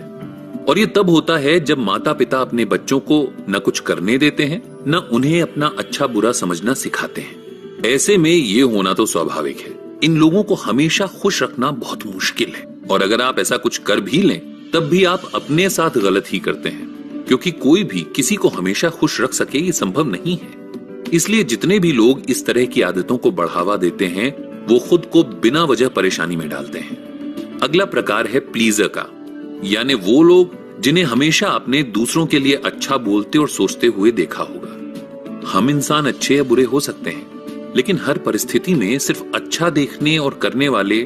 और ये तब होता है जब माता पिता अपने बच्चों को न कुछ करने देते हैं न उन्हें अपना अच्छा बुरा समझना सिखाते हैं। ऐसे में ये होना तो स्वाभाविक है। इन लोगों को हमेशा खुश रखना बहुत मुश्किल है, और अगर आप ऐसा कुछ कर भी लें तब भी आप अपने साथ गलत ही करते हैं, क्योंकि कोई भी किसी को हमेशा खुश रख सके ये संभव नहीं है। इसलिए जितने भी लोग इस तरह की आदतों को बढ़ावा देते हैं वो खुद को बिना वजह परेशानी में डालते हैं। अगला प्रकार है प्लीजर का, यानी वो लोग जिन्हें हमेशा अपने दूसरों के लिए अच्छा बोलते और सोचते हुए देखा होगा। हम इंसान अच्छे या बुरे हो सकते हैं, लेकिन हर परिस्थिति में सिर्फ अच्छा देखने और करने वाले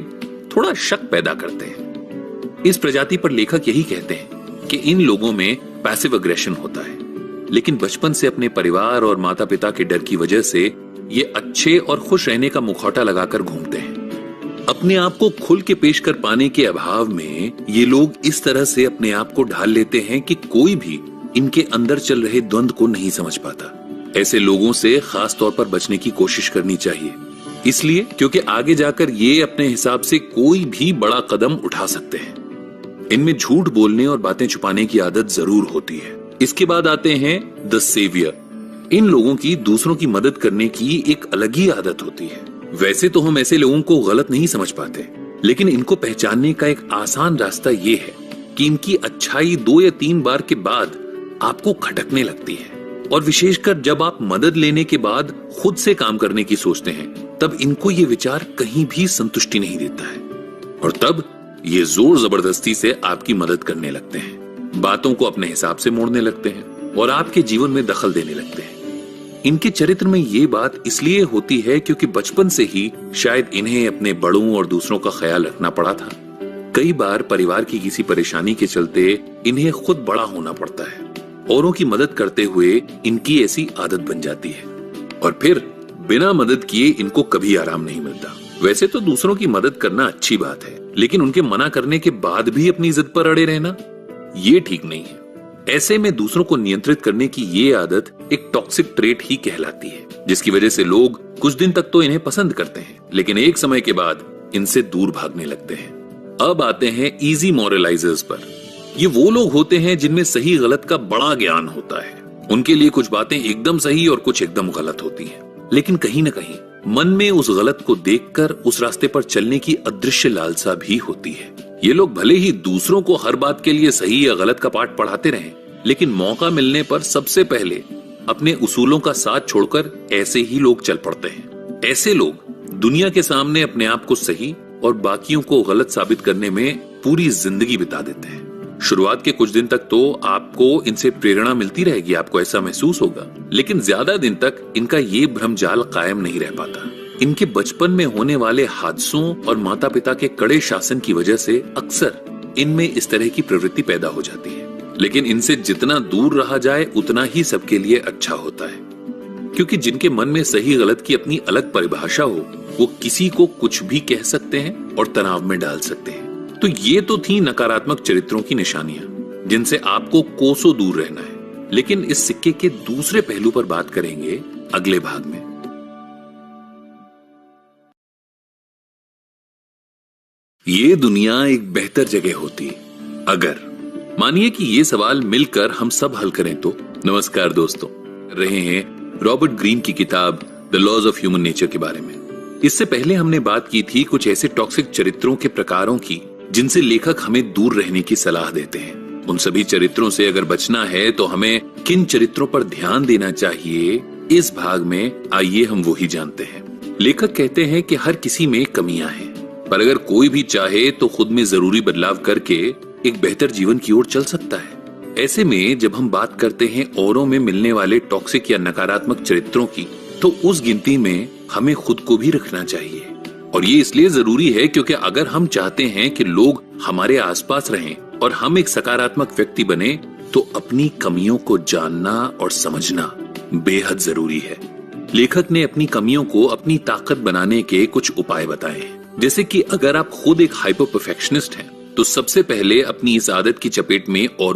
थोड़ा शक पैदा करते हैं। इस प्रजाति पर लेखक यही कहते हैं कि इन लोगों में पैसिव अग्रेशन होता है, लेकिन बचपन से अपने परिवार और माता पिता के डर की वजह से ये अच्छे और खुश रहने का मुखौटा लगाकर घूमते हैं। अपने आप को खुल के पेश कर पाने के अभाव में ये लोग इस तरह से अपने आप को ढाल लेते हैं कि कोई भी इनके अंदर चल रहे द्वंद को नहीं समझ पाता। ऐसे लोगों से खास तौर पर बचने की कोशिश करनी चाहिए, इसलिए क्योंकि आगे जाकर ये अपने हिसाब से कोई भी बड़ा कदम उठा सकते हैं। इनमें झूठ बोलने और बातें छुपाने की आदत जरूर होती है। इसके बाद आते हैं द सेवियर। इन लोगों की दूसरों की मदद करने की एक अलग ही आदत होती है। वैसे तो हम ऐसे लोगों को गलत नहीं समझ पाते, लेकिन इनको पहचानने का एक आसान रास्ता ये है कि इनकी अच्छाई 2 या 3 बार के बाद आपको खटकने लगती है, और विशेषकर जब आप मदद लेने के बाद खुद से काम करने की सोचते हैं तब इनको ये विचार कहीं भी संतुष्टि नहीं देता है, और तब ये जोर जबरदस्ती से आपकी मदद करने लगते हैं, बातों को अपने हिसाब से मोड़ने लगते हैं और आपके जीवन में दखल देने लगते हैं। इनके चरित्र में ये बात इसलिए होती है क्योंकि बचपन से ही शायद इन्हें अपने बड़ों और दूसरों का ख्याल रखना पड़ा था। कई बार परिवार की किसी परेशानी के चलते इन्हें खुद बड़ा होना पड़ता है। औरों की मदद करते हुए इनकी ऐसी आदत बन जाती है, और फिर बिना मदद किए इनको कभी आराम नहीं मिलता। वैसे तो दूसरों की मदद करना अच्छी बात है, लेकिन उनके मना करने के बाद भी अपनी जिद पर अड़े रहना ये ठीक नहीं है। ऐसे में दूसरों को नियंत्रित करने की ये आदत एक टॉक्सिक ट्रेट ही कहलाती है, जिसकी वजह से लोग कुछ दिन तक तो इन्हें पसंद करते हैं, लेकिन एक समय के बाद इनसे दूर भागने लगते हैं। अब आते हैं इजी मॉरलाइजर्स पर। ये वो लोग होते हैं जिनमें सही गलत का बड़ा ज्ञान होता है। उनके लिए कुछ बातें एकदम सही और कुछ एकदम गलत होती हैं, लेकिन कहीं न कहीं मन में उस गलत को देखकर उस रास्ते पर चलने की अदृश्य लालसा भी होती है। ये लोग भले ही दूसरों को हर बात के लिए सही या गलत का पाठ पढ़ाते रहें, लेकिन मौका मिलने पर सबसे पहले अपने उसूलों का साथ छोड़कर ऐसे ही लोग चल पड़ते हैं। ऐसे लोग दुनिया के सामने अपने आप को सही और बाकियों को गलत साबित करने में पूरी जिंदगी बिता देते हैं। शुरुआत के कुछ दिन तक तो आपको इनसे प्रेरणा मिलती रहेगी, आपको ऐसा महसूस होगा, लेकिन ज्यादा दिन तक इनका ये भ्रमजाल कायम नहीं रह पाता। इनके बचपन में होने वाले हादसों और माता पिता के कड़े शासन की वजह से अक्सर इनमें इस तरह की प्रवृत्ति पैदा हो जाती है, लेकिन इनसे जितना दूर रहा जाए उतना ही सबके लिए अच्छा होता है, क्योंकि जिनके मन में सही गलत की अपनी अलग परिभाषा हो वो किसी को कुछ भी कह सकते हैं और तनाव में डाल सकते हैं। तो ये तो थी नकारात्मक चरित्रों की निशानियां। जिनसे आपको कोसों दूर रहना है। लेकिन इस सिक्के के दूसरे पहलू पर बात करेंगे अगले भाग में। ये दुनिया एक बेहतर जगह होती अगर, मानिए कि ये सवाल मिलकर हम सब हल करें तो। नमस्कार दोस्तों, रहे हैं रॉबर्ट ग्रीन की किताब the laws of human nature के बारे में। इससे पहले हमने बात की थी कुछ ऐसे टॉक्सिक चरित्रों के प्रकारों की जिनसे लेखक हमें दूर रहने की सलाह देते हैं। उन सभी चरित्रों से अगर बचना है तो हमें किन चरित्रों पर ध्यान देना चाहिए, इस भाग में आइए हम वही जानते हैं। लेखक कहते हैं कि हर किसी में कमियां हैं, पर अगर कोई भी चाहे तो खुद में जरूरी बदलाव करके एक बेहतर जीवन की ओर चल सकता है। ऐसे में जब हम बात करते हैं औरों में मिलने वाले टॉक्सिक या नकारात्मक चरित्रों की, तो उस गिनती में हमें खुद को भी रखना चाहिए। और ये इसलिए जरूरी है क्योंकि अगर हम चाहते हैं कि लोग हमारे आसपास रहें और हम एक सकारात्मक व्यक्ति बने, तो अपनी कमियों को जानना और समझना बेहद जरूरी है। लेखक ने अपनी कमियों को अपनी ताकत बनाने के कुछ उपाय बताए हैं। जैसे कि अगर आप खुद एक हाइपर परफेक्शनिस्ट हैं, तो सबसे पहले अपनी इस आदत की चपेट में और